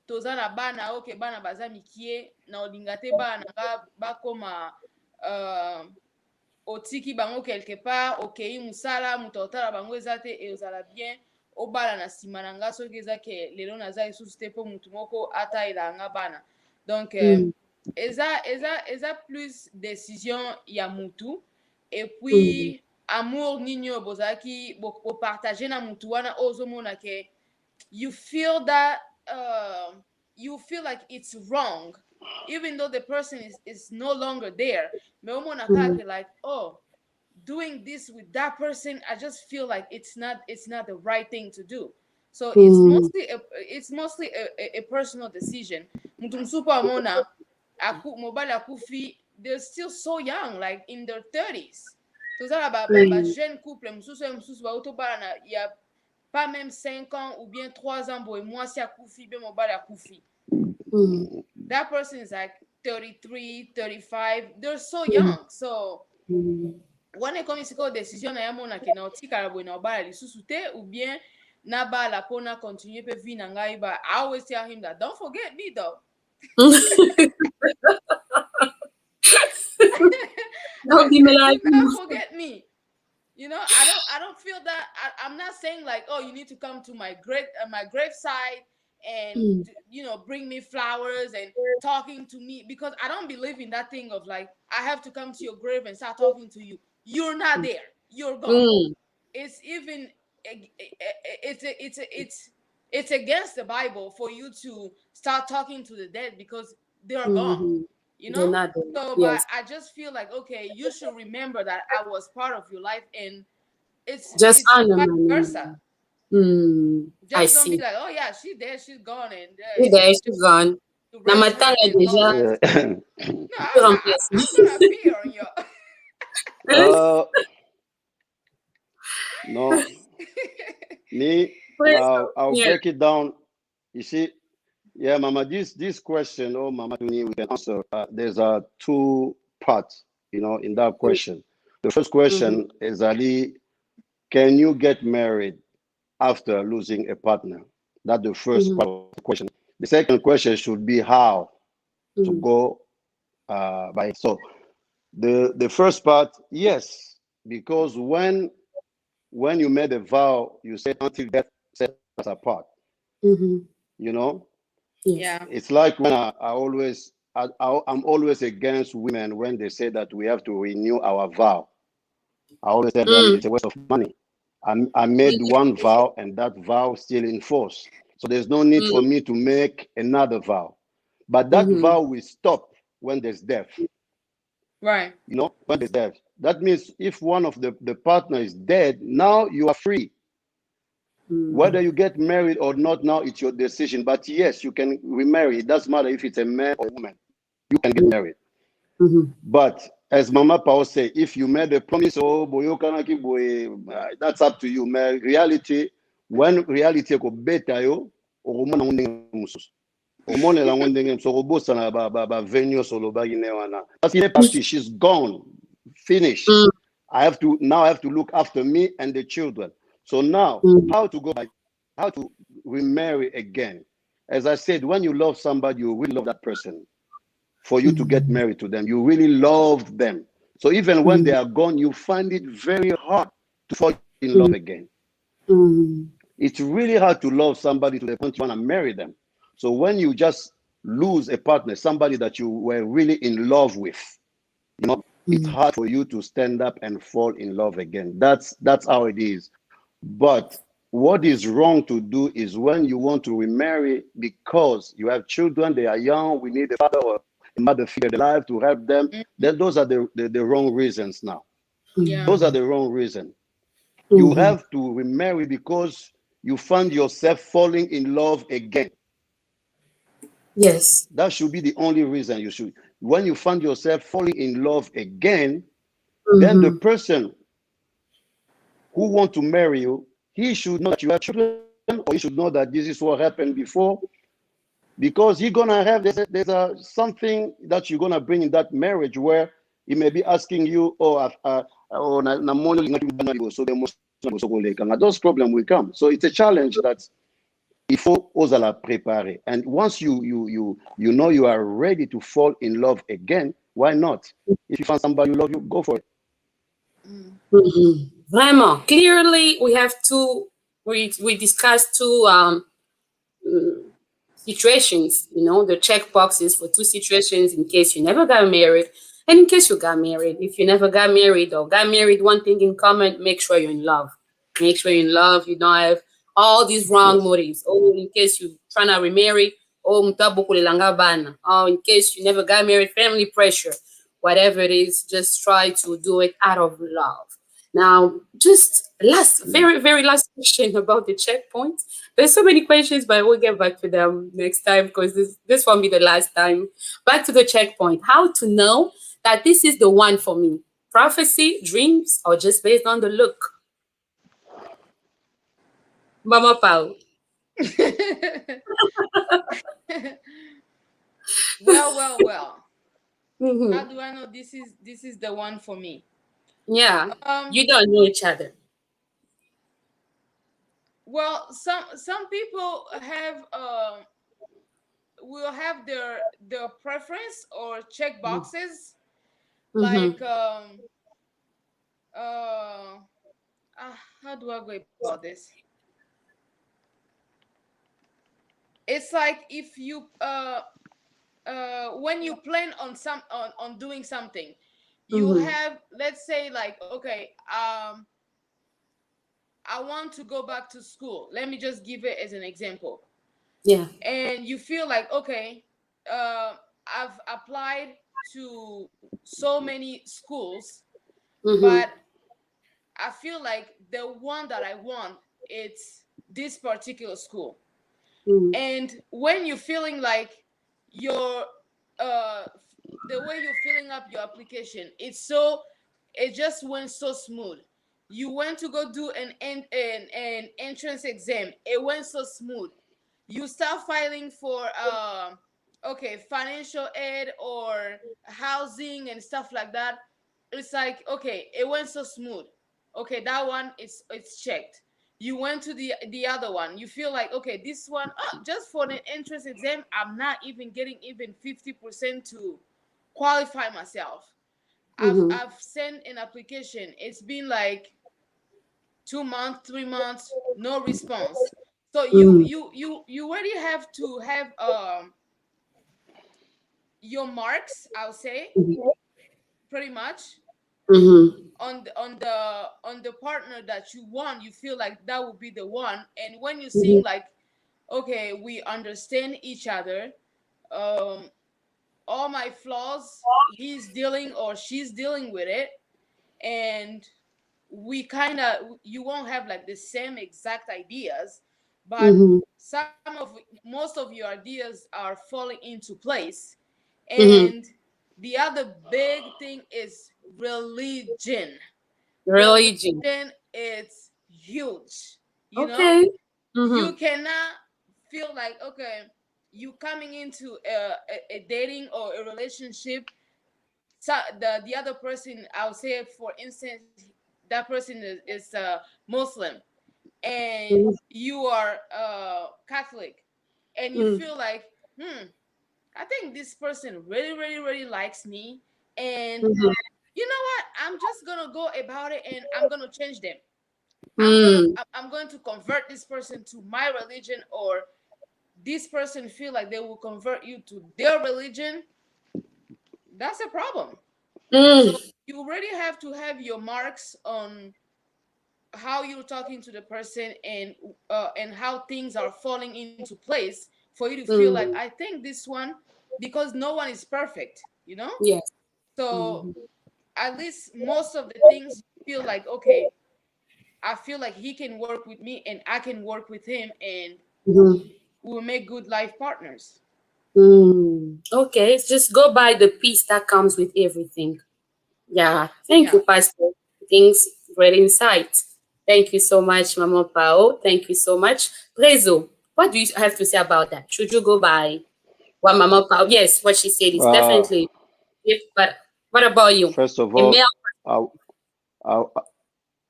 toza na bana oke bana baza mikie na olinga te bana nga bakoma otiki bango quelque part okei musala mutu otala bango eza te ezala bien obala na nsima na nga soki eza ke lelo naza lisusu te mpo mutu moko atalela nga bana. Donc eza plus décision ya mutu et puis amour nini oyo bozalaki bopartage na mutu wana oyo ozomona ke you feel that you feel like it's wrong even though the person is no longer there. Me omona kake like, oh, doing this with that person, I just feel like it's not the right thing to do. So it's mostly a personal decision. Mutu msupa amona mobile akufi, they're still so young, like in their 30s. Tozala ba jeune couple mususu ba utobala na ya pas même 5 ans ou bien 3 ans boy mwasi akufi be mobile akufi. That person is like 33, 35. They're so young. So when it comes to decision na yamona ke na otikala boy na obala lisusu te ou bien na bala pona continue pe vie na ngai ba, I always tell him that don't forget me though. Don't forget me. You know, I don't feel that I'm not saying like, oh, you need to come to my graveside and you know, bring me flowers and talking to me, because I don't believe in that thing of like I have to come to your grave and start talking to you. You're not there. You're gone. It's even it's against the Bible for you to start talking to the dead because they're gone. you They're know. not there. So, but Yes. I just feel like, okay, you should remember that I was part of your life, and Just it's honor vice my versa. name. I Just don't be see. like, oh yeah, she's there, she's gone, and She's there, it's just she's gone. to Na raise her matanga and all déjà, that. Yeah. No, tu remplaces. I'm gonna appear on your. uh, no, me, I'll Yeah. break it down. You see, yeah, Mama, this question, oh, Mama Tuni, we can answer. There's two parts, in that question. The first Mm-hmm. question is, Ali, can you get married after losing a partner? That's the first Mm-hmm. part of the question. The second question should be how to Mm-hmm. go by it. So the first part, yes, because when you made a vow, you said until death set us apart. Mm-hmm. You know, Yes. Yeah. it's like when I'm always against women when they say that we have to renew our vow. I always tell them Mm. it's a waste of money. I made one vow and that vow still in force. So there's no need for Mm. me to make another vow. But that Mm-hmm. vow will stop when there's death. Right. When there's death. That means if one of the partner is dead, now you are free. Mm. Whether you get married or not, now it's your decision. But yes, you can remarry. It doesn't matter if it's a man or a woman. You can get married. Mm-hmm. But as Mama Pao say, if you made a promise, oh boy, that's up to you. Man, reality, when reality go better yo, omona ndenge mususu. Omona la ndenge mususu obosa na ba venue solo ba ine wana. Parce qu'il est parti, she's gone, finished. Mm. I have to look after me and the children. So now, Mm. how to remarry again? As I said, when you love somebody, you will love that person. For you to get Mm. married to them, you really love them. So even when they Mm. are gone, you find it very hard to fall in love Mm. again. Mm. It's really hard to love somebody to the point you want to marry them. So when you just lose a partner, somebody that you were really in love with, it's Mm. hard for you to stand up and fall in love again. That's how it is. But what is wrong to do is when you want to remarry because you have children, they are young, we need a father or a mother figure in their life to help them, Mhm. then those are the wrong reasons now. Yeah. Those are the wrong reasons. You Mm-hmm. have to remarry because you find yourself falling in love again. Yes. That should be the only reason you should. When you find yourself falling in love again, then the Mm-hmm. person who want to marry you, he should know that you have children, or he should know that this is what happened before, because you're gonna have there's something that you're gonna bring in that marriage where he may be asking you, those problems will come. So it's a challenge that il faut oser la préparer. And once you know you are ready to fall in love again, why not? If you find somebody who love you, go for it. Mm. Mm-hmm. Vraiment. Clearly, we have two. We discussed two mm, situations. The check boxes for two situations in case you never got married, and in case you got married. If you never got married or got married, one thing in common: make sure you're in love. Make sure you're in love. You don't have all these wrong Yes. motives. Oh, in case you trying to remarry. Oh, mtabu kulilanga bana. Oh, in case you never got married, family pressure. Whatever it is, just try to do it out of love. Now, just last, Mm. very, very last question about the checkpoints. There's so many questions, but we'll get back to them next time because this won't be the last time. Back to the checkpoint. How to know that this is the one for me? Prophecy, dreams, or just based on the look? Mama Pao. Well. How Hmm. do I know this is the one for me? Yeah, Um. you don't know each other. Well, some people will have their preference or check boxes Mm-hmm. like uh, how do I go about this? It's like if you when you plan on on doing something, you Mm-hmm. have, let's say, like, okay, I want to go back to school. Let me just give it as an example. Yeah. And you feel like, okay, I've applied to so many schools, Mm-hmm. but I feel like the one that I want, it's this particular school. Mm-hmm. And when you're feeling like your uh the way you're filling up your application, it just went so smooth. You went to go do an entrance exam, it went so smooth. You start filing for okay, financial aid or housing and stuff like that. It's like, okay, it went so smooth. Okay, that one, it's checked. You went to the other one, you feel like, okay, this one, oh, just for the entrance exam, I'm not even getting even 50% to qualify myself. Mm-hmm. I've sent an application, it's been like 2 months, 3 months, no response. So you already have to have your marks, I'll say, pretty much Mm-hmm. on the partner that you want. You feel like that would be the one, and when you're Mm-hmm. seeing like, okay, we understand each other, um all my flaws, he's dealing or she's dealing with it, and we kind of, you won't have like the same exact ideas, but Mm-hmm. most of your ideas are falling into place. Mm-hmm. And the other big thing is religion. Religion. Religion is huge, you know. Okay. You Mm-hmm. cannot feel like, okay, you coming into a dating or a relationship. So the other person, I'll say, for instance, that person is Muslim, and you are Catholic, and you Mm-hmm. feel like, I think this person really, really, really likes me, and you know what? I'm just gonna go about it, and I'm gonna change them. Mm-hmm. I'm going to convert this person to my religion, or this person feel like they will convert you to their religion. That's a problem. So Mm-hmm. you already have to have your marks on how you're talking to the person, and how things are falling into place for you to feel like, I think this one, because no one is perfect, you know. Yes. So Mm-hmm. at least most of the things you feel like, okay, I feel like he can work with me and I can work with him, and Mm-hmm. we'll make good life partners. Mm. Okay, just go by the peace that comes with everything. Yeah, thank you, Yeah. Pastor. Things great insight. Thank you so much, Mama Pao. Thank you so much. Prezo, what do you have to say about that? Should you go by what Mama Pao? Yes, what she said is Uh, definitely. If, but what about you? First of A all, male. I, I,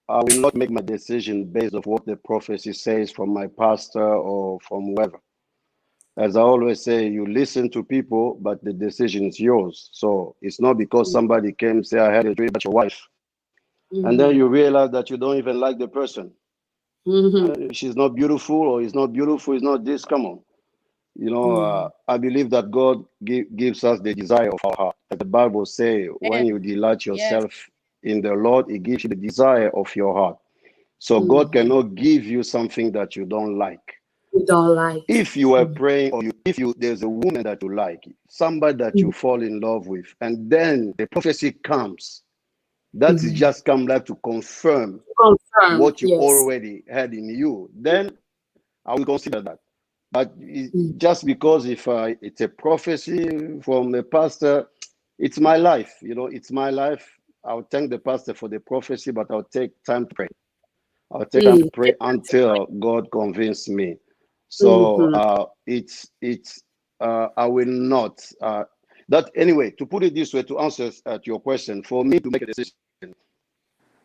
I will not make my decision based on what the prophecy says from my pastor or from whoever. As I always say, you listen to people, but the decision is yours. So it's not because somebody came and say, I had a dream about your wife. And then Mm-hmm. you realize that you don't even like the person. Mm-hmm. She's not beautiful, or he's not beautiful, it's not this. Come on. Mm-hmm. I believe that God gives us the desire of our heart. As the Bible says, when you And delight yes. yourself in the Lord, He gives you the desire of your heart. So God Mm-hmm. cannot give you something that you don't like. You don't like. If you are praying, or if you there's a woman that you like, somebody that you fall in love with, and then the prophecy comes, that is Mm-hmm. just come like to confirm Confirm. what you Yes. already had in you, then I will consider that. But Mm-hmm. just because if it's a prophecy from a pastor, it's my life. It's my life. I'll thank the pastor for the prophecy, but I'll take time to pray. I'll take time to pray until God convinces me. So Mm-hmm. it's I will not that anyway. To put it this way, to answer at your question, for me to make a decision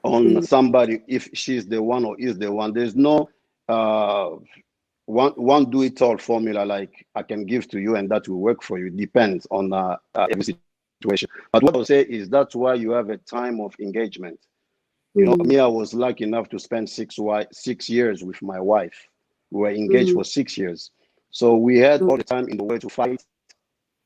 on somebody if she's the one or is the one, there's no uh, one do it all formula like I can give to you and that will work for you. It depends on every situation. But what I'll say is that's why you have a time of engagement. Me, I was lucky enough to spend 6 years with my wife. We were engaged Mm-hmm. for 6 years. So we had all the time in the way to fight,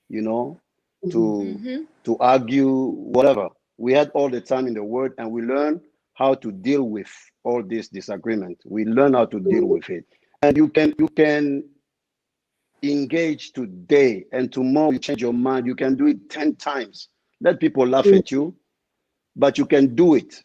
you know, Mm-hmm. to Mm-hmm. to argue, whatever. We had all the time in the word, and we learned how to deal with all this disagreement. We learn how to deal with it. And you can engage today and tomorrow you change your mind, you can do it 10 times. Let people laugh at you, but you can do it.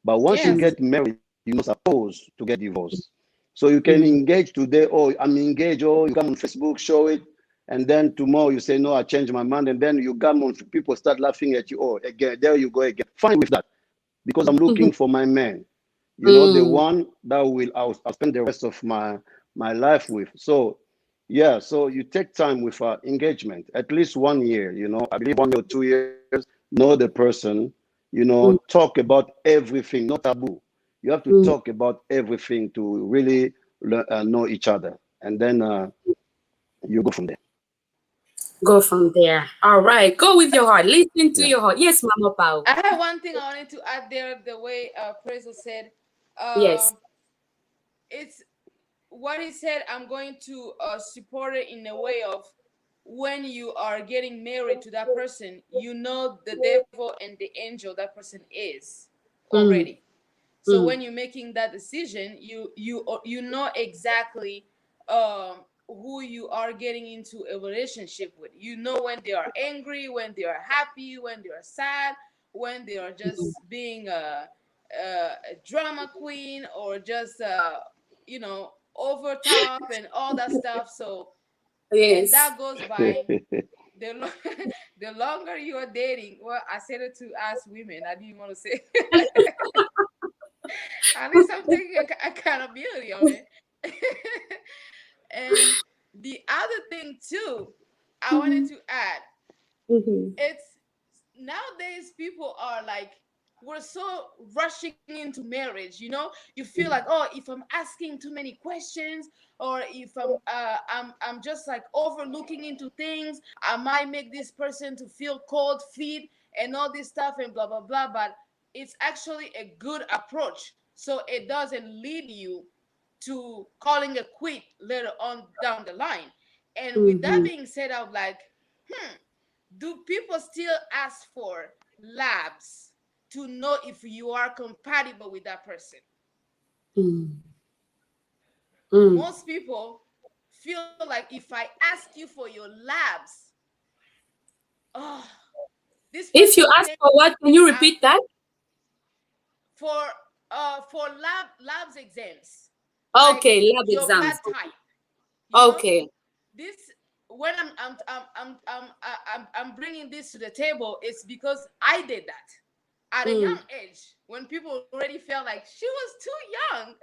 But once you Yes. get married, you're not supposed to get divorced. So you can engage today, oh, I'm engaged, oh, you come on Facebook, show it, and then tomorrow you say, no, I changed my mind, and then you come on, people start laughing at you, oh, again, there you go again. Fine with that, because I'm looking for my man, the one that I'll spend the rest of my life with. So yeah, so you take time with engagement, at least 1 year, I believe 1 year or 2 years, know the person, talk about everything, not taboo. You have to talk about everything to really know each other. And then you go from there. Go from there. All right. Go with your heart. Listen to Yeah. your heart. Yes, Mama Pao. I have one thing I wanted to add there. The way Prezo said, Yes. it's what he said. I'm going to support it in a way of when you are getting married to that person, you know the devil and the angel that person is already. So when you're making that decision, you know exactly who you are getting into a relationship with. You know when they are angry, when they are happy, when they are sad, when they are just being a drama queen, or just over top and all that stuff. So, and Yes. that goes by the the longer you are dating. Well, I said it to us women. I didn't want to say. At least I'm taking accountability on it. And the other thing too, I wanted to add, it's nowadays people are like, we're so rushing into marriage. You feel like, oh, if I'm asking too many questions, or if I'm just like overlooking into things, I might make this person to feel cold feet and all this stuff and blah blah blah. But it's actually a good approach, so it doesn't lead you to calling a quit later on down the line. And with that being said, I'm like, do people still ask for labs to know if you are compatible with that person? Most people feel like if I ask you for your labs, oh, this If person you will ask think for what, can you I'm repeat that? for labs exams, like Okay, lab your blood exams. type. You know, Okay. this when I'm bringing this to the table, it's because I did that at a young age, when people already felt like she was too young.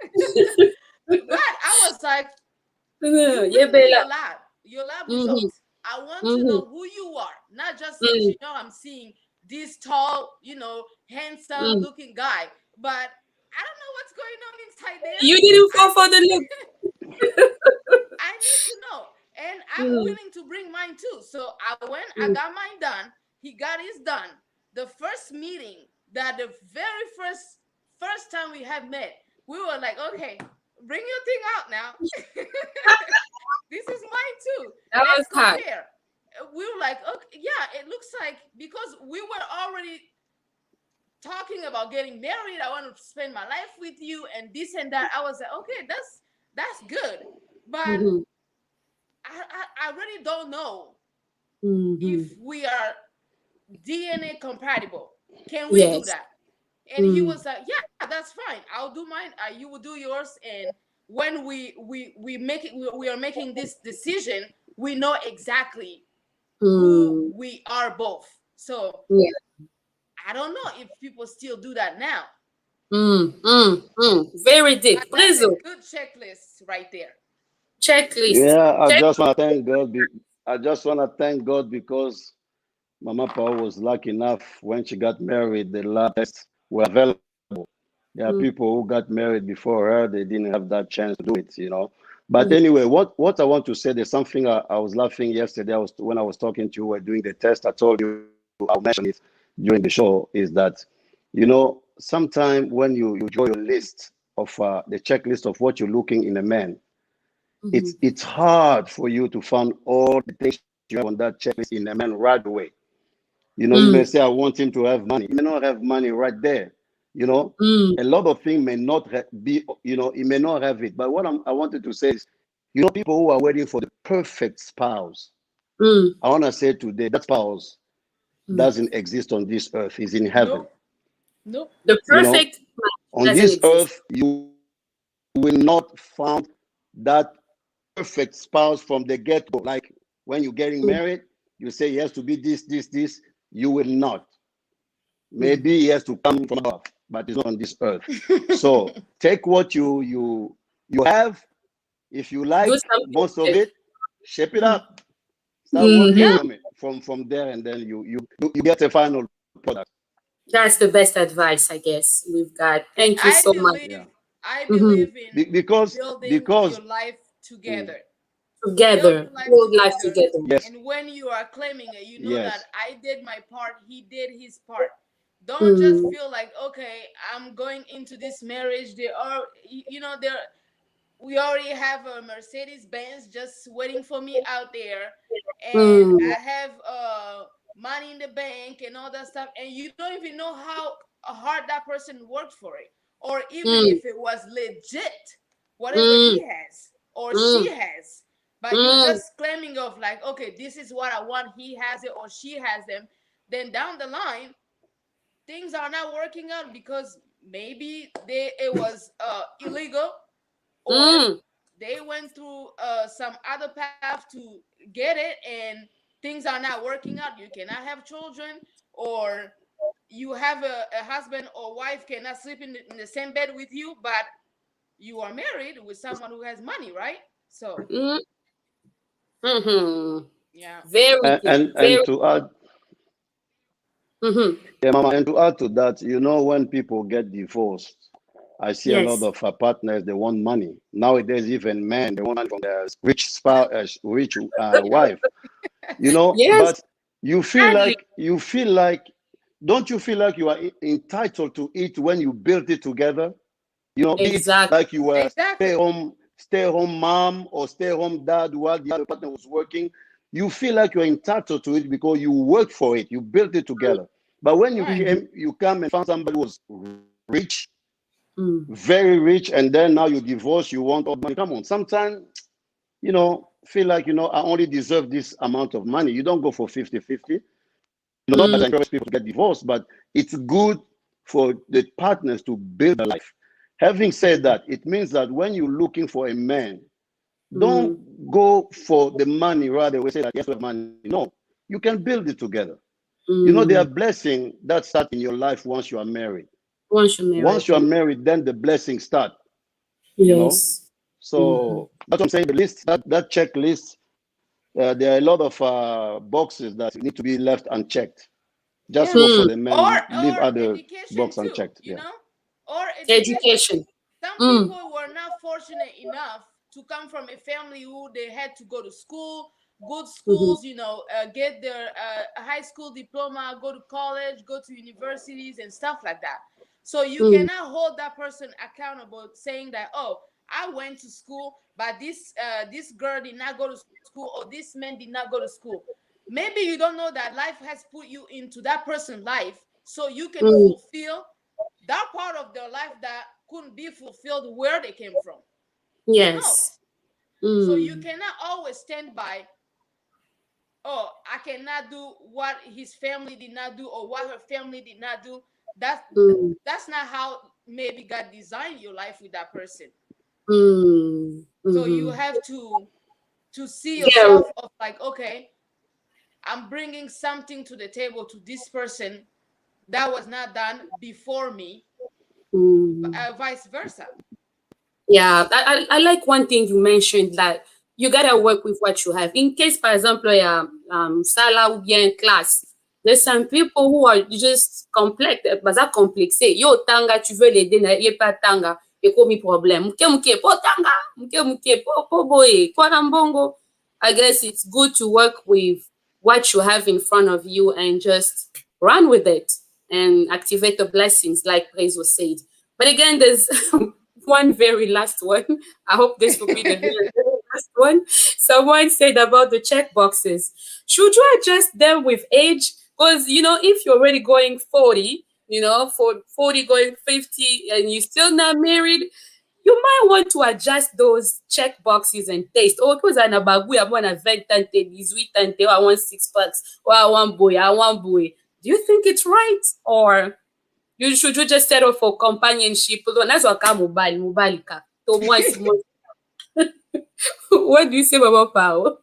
But I was like, you Yeah, bring me Bella. your lab Mm-hmm. results. I want to Mm-hmm. know who you are, not just because I'm seeing this tall, handsome looking guy, but I don't know what's going on inside there. You didn't I fall for the look. I need to know, and I'm willing to bring mine too. So when I got mine done, he got his done. The first meeting, that the very first time we had met, we were like, okay, bring your thing out now. This is mine too. That Let's was hard. compare. We were like, okay, yeah, it looks like, because we were already talking about getting married. I want to spend my life with you and this and that. I was like, okay, that's good, but I really don't know if we are DNA compatible. Can we do Yes. that? And he was like, yeah, that's fine. I'll do mine. You will do yours. And when we are making this decision, we know exactly who we are both. So Yeah. I don't know if people still do that now. Very But deep. that's a Prezo. good checklist right there. Checklist. Yeah, I Check. just want to thank God. I just want to thank God because Mama Pao was lucky enough when she got married, the lab tests were available. There are people who got married before her, they didn't have that chance to do it. But anyway, what I want to say, there's something I was laughing yesterday. When I was talking to you, we're doing the test. I told you, I'll mention it during the show, is that, sometime when you draw your list of the checklist of what you're looking in a man, it's hard for you to find all the things you have on that checklist in a man right away. You may say, I want him to have money. He may not have money right there. A lot of things may not be, he may not have it. But what I wanted to say is, You know, people who are waiting for the perfect spouse. Mm. I want to say today that spouse Mm. doesn't exist on this earth. He's in heaven. Nope. Nope. The You know, perfect match on doesn't this exist. earth, you will not find that perfect spouse from the get-go. Like when you're getting married, you say he has to be this, this, this. You will not. Maybe he has to come from above, but it's not on this earth. So take what you have. If you Do like something most with of it. it, shape it up. Start working Mhm. Yeah. from it, from there, and then you get a final product. That's the best advice, I guess, we've got. Thank you I so much. Yeah, believe I Mhm. believe in building because your life mm, together. Build Together, your life build life together. together. yes, And when you are claiming it, you know that yes, I did my part, he did his part. Don't just Mm. feel like, okay, I'm going into this marriage. They are, there. We already have a Mercedes Benz just waiting for me out there, and Mm. I have money in the bank and all that stuff, and you don't even know how hard that person worked for it, or even Mm. if it was legit, whatever Mm. he has or she Mm. has. But you Mm. just claiming of like, okay, this is what I want, he has it or she has them. Then down the line, things are not working out because maybe it was illegal, or Mm. they went through some other path to get it, and things are not working out. You cannot have children, or you have a husband or wife cannot sleep in the same bed with you, but you are married with someone who has money, right? So Mm. Mhm. yeah. Very and deep. and, Very. and to add, Mhm. yeah, Mama, and to add to that, you know, when people get divorced, I see a lot Yes. of partners, they want money nowadays. Even men, they want money from their rich spouse, rich wife. You know, Yes. but you feel Sadly. like don't you feel like you are entitled to it when you build it together? You know, be it Exactly. like you were Exactly. stay home mom or stay home dad while the other partner was working. You feel like you're entitled to it because you work for it, you built it together. But when you Right. you come and found somebody who was rich, Mm. very rich, and then now you divorce, you want all the money. Come on, sometimes, you know, feel like, you know, I only deserve this amount of money. You don't go for 50-50. You know, not that Mm. I encourage people to get divorced, but it's good for the partners to build a life. Having said that, it means that when you're looking for a man, don't Mm. go for the money. Rather, we say that yes, we have money. No, you can build it together. You know, there are Mm. blessings that start in your life once you are married. Once you're married, Once you are yeah. married, then the blessings start. You know, Yes. Mhm. so that's what I'm saying. The list, that checklist, there are a lot of boxes that need to be left unchecked. Just Yeah. go for Mm. the men, leave Or other education box too, unchecked. Yeah. or education. Education. Some Mm. people were not fortunate enough to come from a family who they had to go to school, good Mhm. schools, get their high school diploma, go to college, go to universities and stuff like that. So you Mm. cannot hold that person accountable saying that, oh, I went to school, but this girl did not go to school, or this man did not go to school. Maybe you don't know that life has put you into that person's life so you can Mm. fulfill that part of their life that couldn't be fulfilled where they came from. No. Yes. So you Mm. cannot always stand by, oh, I cannot do what his family did not do or what her family did not do. That's Mm. that's not how maybe God designed your life with that person. Mm. So you Mhm. have to see Very. yourself of like, okay, I'm bringing something to the table to this person that was not done before me, Mm. vice versa. Yeah, I like one thing you mentioned that you gotta work with what you have. In case, par exemple, Salah ou bien classe, there's some people who are just complex, baza complexé. Yo tanga, tu veux l'aider, na ye pas tanga, et komi problème. Muke po tanga, muke po boy, kwa mbongo. I guess it's good to work with what you have in front of you and just run with it and activate the blessings, like Praise was said. But again, there's one very last one. I hope this will be the very last one. Someone said about the check boxes. Should you adjust them with age? Because, if you're already going 40, for 40 going 50 and you're still not married, you might want to adjust those check boxes and taste. Oh, because I want a 20 tante, 18 tante, I want 6 packs, or I want boy. Do you think it's right? Or should you just settle for companionship? That's what mobile ka. So once. What do you say about Pao?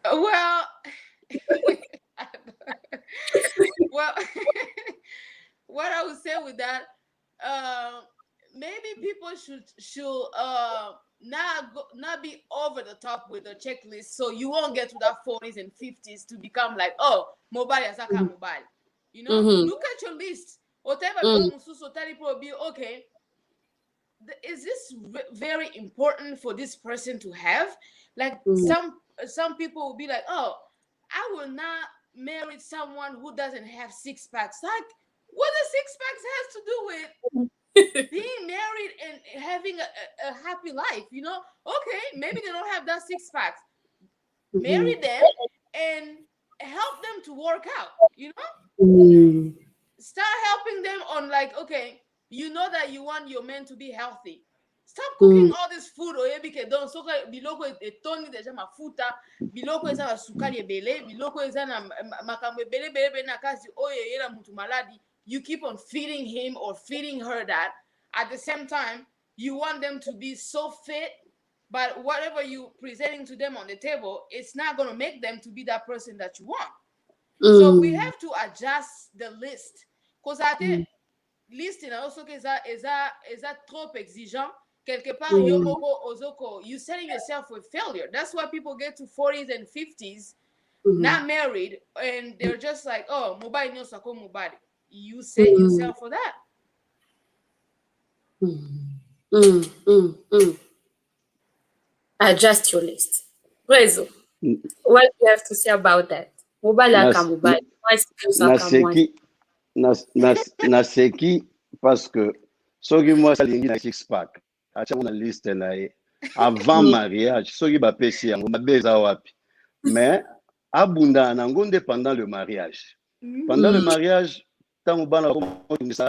Well, well, what I would say with that, maybe people should not be over the top with the checklist, so you won't get to that 40s and 50s to become like, oh, mobile asaka mobile. You know, look at your list. Whatever be okay. Is this very important for this person to have? Like some people will be like, oh, I will not marry someone who doesn't have 6 packs. Like, what does 6 packs has to do with being married and having a happy life? You know, okay, maybe they don't have that 6 packs. Marry them and help them to work out. You know, start helping them on like, okay, you know that you want your men to be healthy. Stop cooking all this food or don't so biloko etoni deja mafuta biloko eza na sukari ebele biloko eza na makambo ebele na kazi oyo yela mutu maladi. You keep on feeding him or feeding her that. At the same time, you want them to be so fit, but whatever you presenting to them on the table, it's not going to make them to be that person that you want. So we have to adjust the list. Because I think list also is trop exigeant. Quelque part, you setting yourself for failure. That's why people get to 40s and 50s, not married, and they're just like, oh, mobile no sako mobile. You set yourself for that. Adjust your list. Rezo, what do you have to say about that? Mobile mobile. Naseki parce que soki moi salingi na 6 pack acha na liste na avant mariage soki ba pesi yango mabeza wapi mais abunda na ngonde pendant le mariage. Pendant le mariage tant bana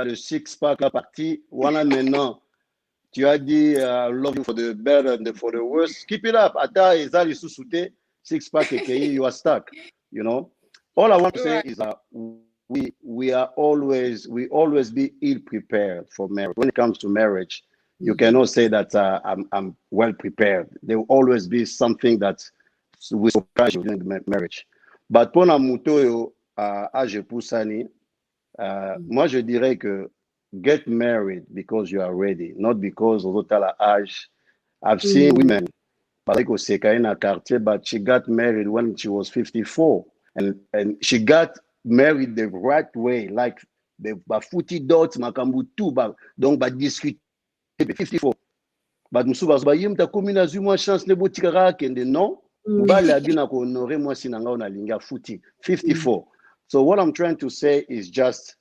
le 6 pack la partie wana maintenant tu as dit love you for the better and for the worse, keep it up. Ata ezali susute 6 pack ekei you are stuck, you know. All I want to say is that we always be ill prepared for marriage. When it comes to marriage, you cannot say that I'm well prepared. There will always be something that will surprise you during the marriage. But pour la muto age poussani, moi je dirais que get married because you are ready, not because of the age. I've seen women, but she got married when she was 54, and she got married the right way, like the bafuti dots makambu tu ba donc ba discuter 54. But musuba ba yimta komina zuma chance ne botikara kende non mubali abina ko honorer moi sinanga ona linga futi 54. So what I'm trying to say is just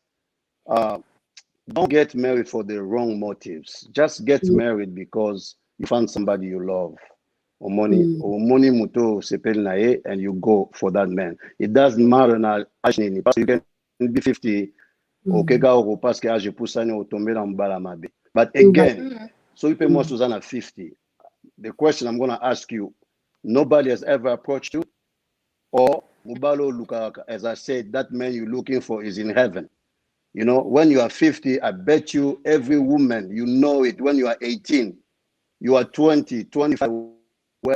don't get married for the wrong motives. Just get married because you found somebody you love. Or money muto sepel nae, and you go for that man. It doesn't matter now. You can be 50. Okay, go parce que age poussani o tomber dans mbala mabe. But again, so you pay more Susanna 50. The question I'm gonna ask you: nobody has ever approached you, or mubalo lukaka? As I said, that man you're looking for is in heaven. You know, when you are 50, I bet you every woman, you know it. When you are 18, you are 20, 25.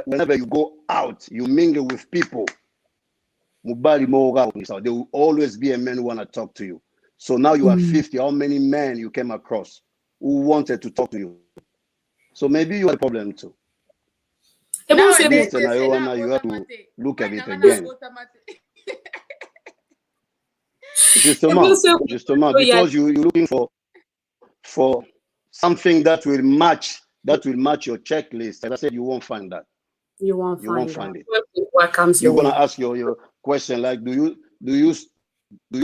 Whenever you go out, you mingle with people. There will always be a man who want to talk to you. So now you are 50. How many men you came across who wanted to talk to you? So maybe you have a problem too. You have to look at it again. Justement, because you're looking for something that will match your checklist. As I said, you won't find that. You won't find it. What comes you're gonna ask your question like, do you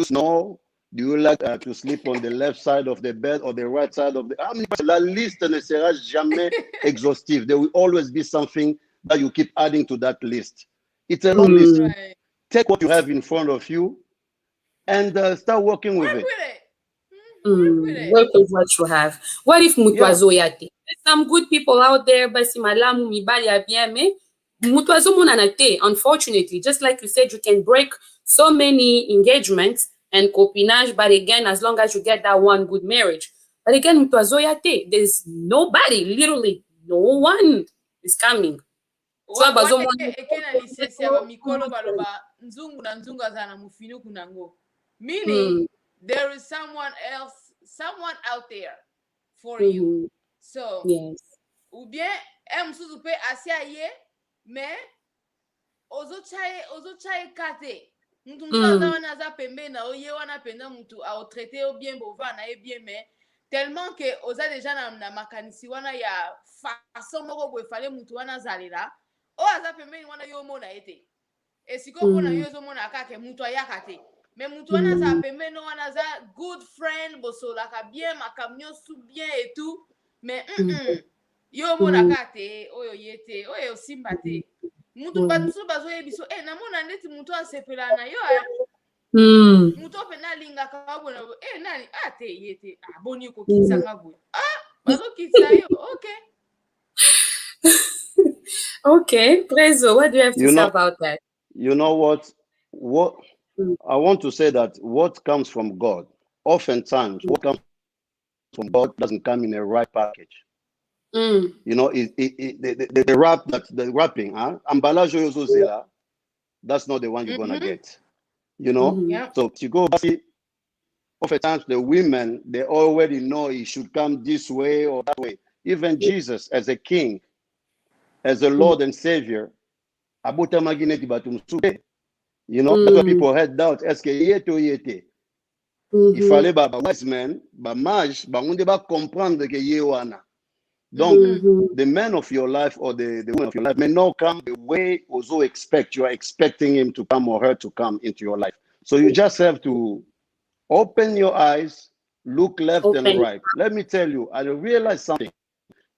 snore? Do you like to sleep on the left side of the bed or the right side of the? La liste ne sera jamais exhaustive. There will always be something that you keep adding to that list. It's a long list. Take what you have in front of you and start working with it. Work with what you have. What if mutwazo yate? There's some good people out there, basi malamu mibali ya bien, mais mutwazo monanate. Unfortunately, just like you said, you can break so many engagements and copinage, but again, as long as you get that one good marriage. But again, mutwazo yate. There's nobody, literally, no one is coming. So bazo ekena lisesi ya mikolo baloba nzungu na nzungu azana mufinu kunango. Meaning there is someone out there for you. So yes. Ou bien msuzu pe asia ye mais ozo chai kate. Mtu msaza wana za pembe na oye wana penda mtu au traité au bien bova na e bien mais tellement que oza déjà na makanisi wana ya façon moko bo fale mtu wana zalela o aza pembeni wana yo mona ete esiko mpona yo zo mona kake mtu ayakate mais mtu wana za pembeni wana za good friend bosolaka bien makamnyo su bien et tout mais yo mona kate oyo yete oyo simba te mtu batuso bazo yebiso na mona ndeti mtu asepela na yo mtu opena linga kabona nani ate yete boni ko kisanga boy bazo kitsa yo okay. Okay, Prezo, what do you have to say about that? You know what I want to say that what comes from God, oftentimes what comes from God doesn't come in a right package. You know, the wrapping, emballage, that's not the one you're gonna get. You know, so you go see, oftentimes the women, they already know it should come this way or that way. Even Jesus as a king, as a Lord and Savior, you know, that's why people had doubt. Est-ce que yete? Il fallait ba wise men, ba mage, ba onde ba comprendre que yewana. Donc, the man of your life or the woman of your life may not come the way also expect. You are expecting him to come or her to come into your life. So you just have to open your eyes, look left and right. Let me tell you, I realized something.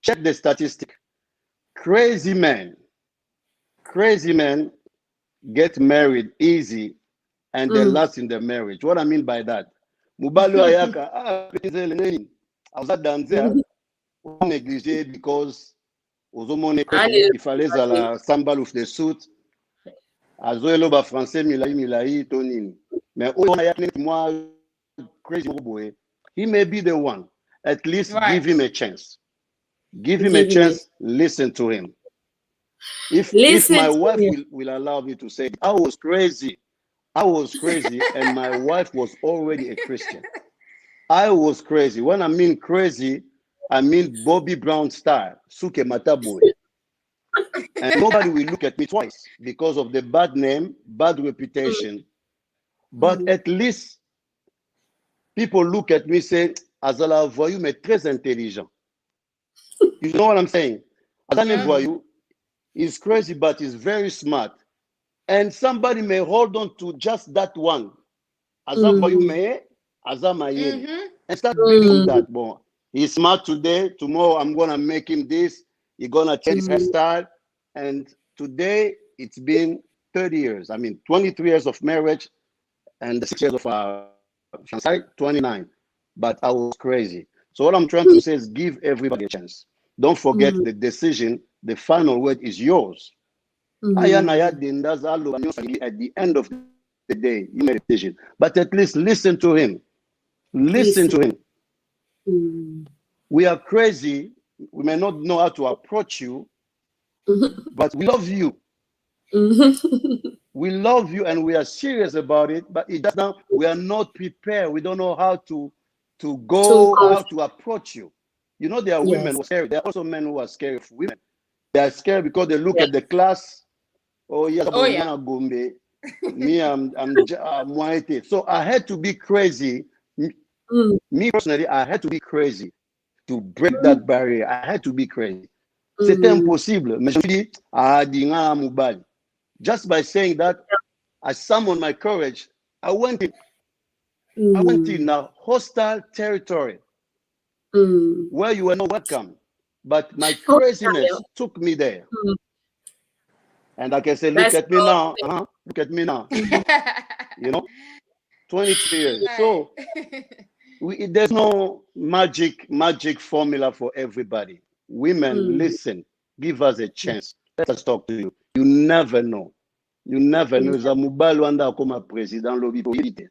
Check the statistic. Crazy men get married easy and they last in their marriage. What I mean by that? Mubalu ayaka, I was at dancer, negligé because ozomone il fallait la sambal of the suit. Azoelo ba français milai tonini. Mais moi crazy boy. He may be the one. At least give him a chance. Give him a chance. Listen to him. If my wife will allow me to say, I was crazy, and my wife was already a Christian. I was crazy. When I mean crazy, I mean Bobby Brown style, Suke Mataboy. And nobody will look at me twice because of the bad name, bad reputation. But at least people look at me say, Azala Voyou, mais très intelligent. You know what I'm saying? Azala Voyou is crazy, but he's very smart. And somebody may hold on to just that one. Azala Voyou, mais Azama Yeri. And start building that. Bon, he's smart today. Tomorrow, I'm going to make him this. He's going to change his hairstyle. And today, it's been 30 years. I mean, 23 years of marriage and 6 years of 29. But I was crazy. So what I'm trying to say is give everybody a chance. Don't forget the decision. The final word is yours. At the end of the day, you make a decision. But at least listen to him. Listen to him. We are crazy. We may not know how to approach you, but we love you. We love you and we are serious about it, but it does not, we are not prepared. We don't know how to go, how to approach you. You know, there are women who are scary. There are also men who are scary of women. They are scared because they look at the class. Oh, yes, me, I'm white. So I had to be crazy. Me personally, I had to be crazy to break that barrier. I had to be crazy. C'était impossible. Mais je me dis, just by saying that, I summoned my courage. I went in a hostile territory where you were not welcome. But my craziness took me there. And I can say, look at me now. Look at me now. You know, 23 years. So there's no magic formula for everybody. Women, listen, give us a chance. Let us talk to you. You never know. You never know. Zamubali wanda akoma president lobby polite.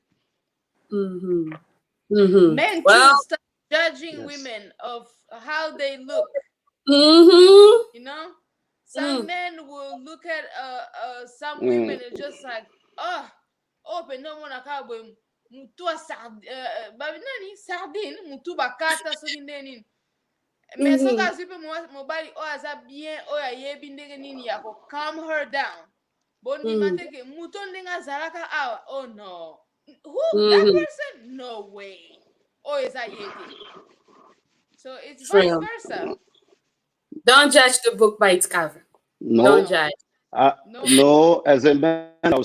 Men Well, too stop judging women of how they look. You know, some men will look at some women and just like, but no one akabwe mutu sardine mutu bakata so nini. Mais so ka zipe mobile aza bien ya yebi ndenge nini yako calm her down. Boni mateke mutu ndenga zaraka awa. Oh no. Who? That person? No way. Is that yeti? So it's vice versa. Don't judge the book by its cover. No. Don't judge. No, as a man, I'll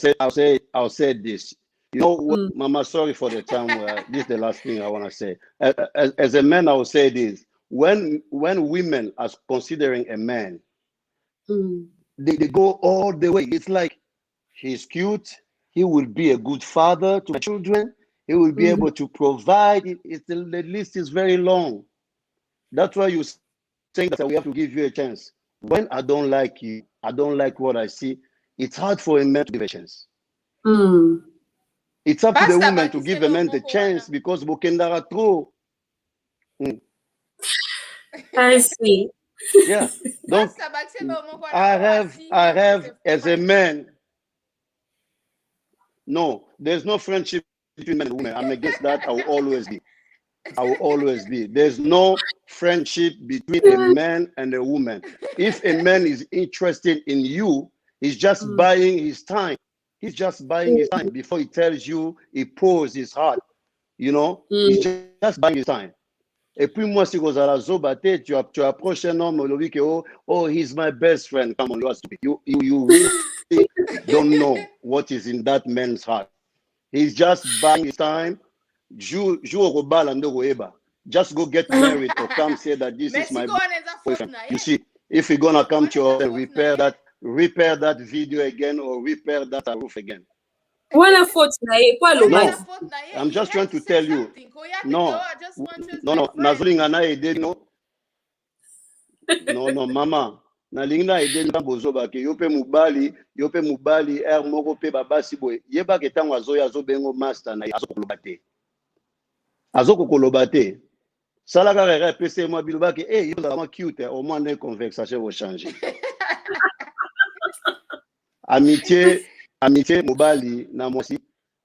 say this. You know what, Mama, sorry for the time where this is the last thing I want to say. As a man, I will say this. When women are considering a man, they go all the way. It's like, he's cute, he will be a good father to my children, he will be able to provide. The list is very long. That's why you saying that we have to give you a chance. When I don't like you, I don't like what I see, it's hard for a man to give a chance. It's up to the woman to give a man the chance because Bokendara trop. I see. Yeah. Donc, I have as a man. No, there's no friendship between men and women. I'm against that. I will always be. There's no friendship between a man and a woman. If a man is interested in you, he's just buying his time. He's just buying his time. Before he tells you, he pours his heart. You know, he's just buying his time. Et puis moi, si vous allez zobater, tu approches un homme, oh, he's my best friend. Come on, you really don't know what is in that man's heart. He's just buying his time. Just go get married or come say that this is my boyfriend. You see, if you're gonna come to your and repair that video again or repair that roof again. No, I'm just trying to tell you. No, Nazulingana ede no, mama. Nalinga ede na bozoba ke yope mubali moko pe babasi boy. Yeba ke tango azo bengo master na azokoloba te. Salaka rere pese moi biloba ke yo za cute au moins une conversation va changer. Amitié mobali na mosi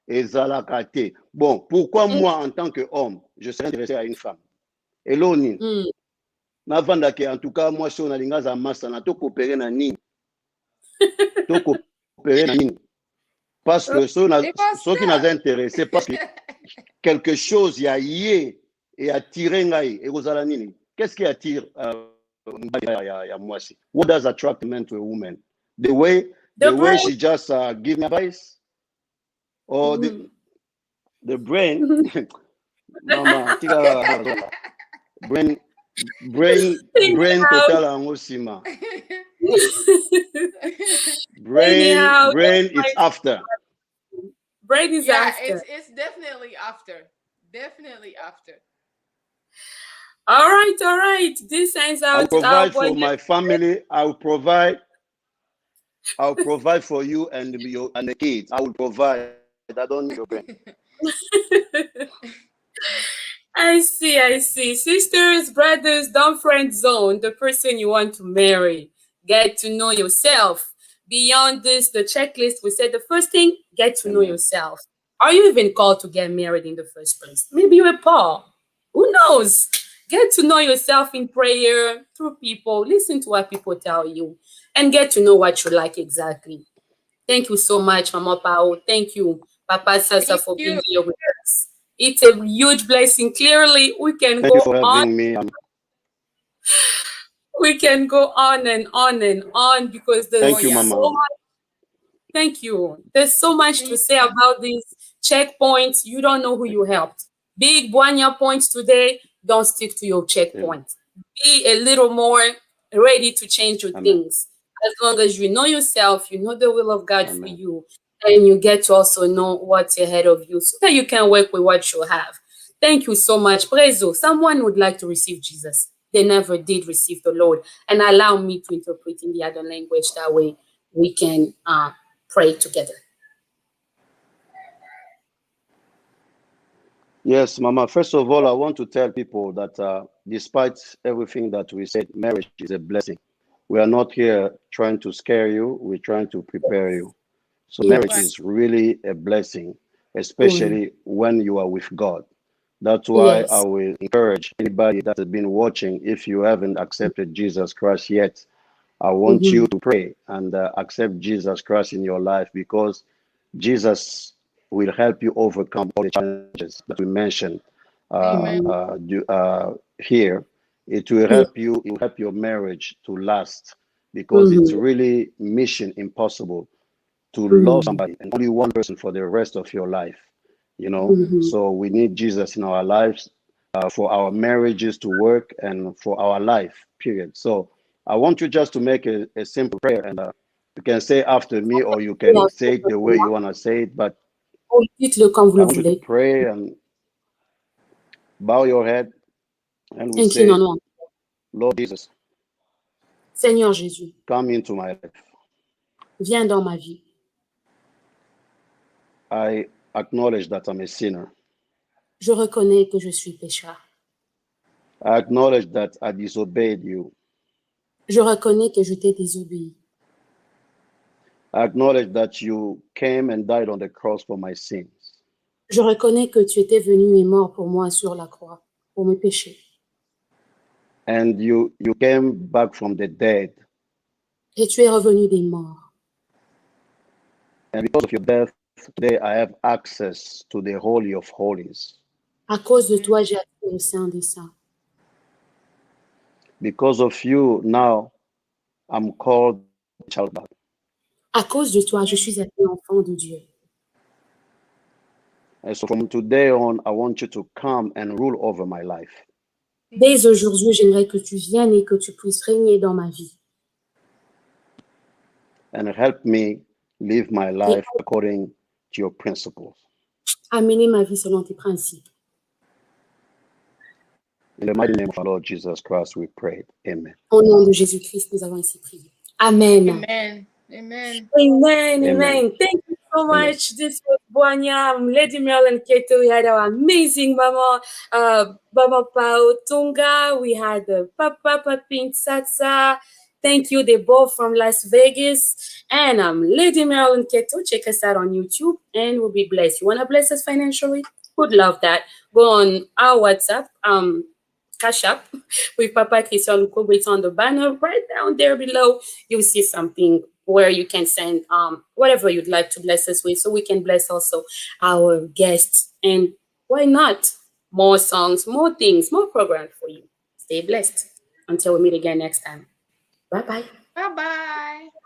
ezalaka te. Bon, pourquoi moi en tant qu'homme, je serais intéressé à une femme? Eloni. Navanda ke en tout cas moi si on a linga za massa na to coopérer na nini? Parce que ceux qui nous intéressés parce que quelque chose y a yé et attiré ngai et ozala nini? Qu'est-ce qui attire ya moi si? What does attract a man to a woman? The way she just give me advice, or the brain, mama, brain total angosima. Brain is after. Brain is after. It's definitely after. All right. This ends out. I'll provide for my family. I'll provide for you and the kids. I will provide. I don't need your brain. I see. Sisters, brothers, don't friend zone the person you want to marry. Get to know yourself. Beyond this, the checklist, we said the first thing, get to know yourself. Are you even called to get married in the first place? Maybe you're Paul. Who knows? Get to know yourself in prayer, through people. Listen to what people tell you and get to know what you like exactly. Thank you so much, Mama Pao. Thank you, Papa Tsasa, for being here with us. It's a huge blessing. Clearly, we can go on. We can go on and on and on because there's so much. Thank you. There's so much to say about these checkpoints. You don't know who you helped. Big Bwagnya points today. Don't stick to your checkpoint. Be a little more ready to change your things. As long as you know yourself, you know the will of God for you, and you get to also know what's ahead of you so that you can work with what you have. Thank you so much. Prezo, someone would like to receive Jesus. They never did receive the Lord. And allow me to interpret in the other language. That way we can pray together. Yes, Mama. First of all, I want to tell people that despite everything that we said, marriage is a blessing. We are not here trying to scare you. We're trying to prepare you. So marriage Yes. is really a blessing, especially when you are with God. That's why I Yes. will encourage anybody that has been watching, if you haven't accepted Jesus Christ yet, I want you to pray and accept Jesus Christ in your life, because Jesus will help you overcome all the challenges that we mentioned here. It will help you, it will help your marriage to last, because it's really mission impossible to love somebody and only one person for the rest of your life, you know. So we need Jesus in our lives for our marriages to work and for our life, period. So I want you just to make a simple prayer, and you can say after me, or you can say it the way you want to say it, but Dites-le comme vous I le want you to voulez. pray and bow your head, and we say, Inclinons-nous. Lord Jesus, Seigneur Jésus, come into my life. viens dans ma vie. I acknowledge that I'm a sinner. Je reconnais que je suis pécheur. I acknowledge that I disobeyed you. Je reconnais que je t'ai désobéi. I acknowledge that you came and died on the cross for my sins. Je reconnais que tu étais venu et mort pour moi sur la croix, pour mes péchés. And you came back from the dead. Et tu es revenu des morts. And because of your death, today I have access to the Holy of Holies. À cause de toi, j'ai accès au Saint des Saints. Because of you, now I'm called child of God. À cause de toi, je suis appelé enfant de Dieu. And so from today on, I want you to come and rule over my life. Dès aujourd'hui, j'aimerais que tu viennes et que tu puisses régner dans ma vie. And help me live my life according to your principles. Amener ma vie selon tes principes. In the mighty name of our Lord Jesus Christ, we pray. Amen. Au nom de Jésus-Christ, nous avons ainsi prié. Amen. Amen. Amen. Amen. Amen. Amen. Thank you so Amen. much. This was Bwagnya, Lady Marilyne Keto. We had our amazing Mama, Br.Pao Tunga. We had Bwagnya Tsasa. Thank you. They're both from Las Vegas. And Lady Marilyne Keto. Check us out on YouTube and we'll be blessed. You want to bless us financially? Would love that. Go on our WhatsApp. Cash App with Papa Christian Lukobo. It's on the banner right down there below. You'll see something where you can send whatever you'd like to bless us with, so we can bless also our guests. And why not? More songs, more things, more programs for you. Stay blessed. Until we meet again next time. Bye-bye. Bye-bye.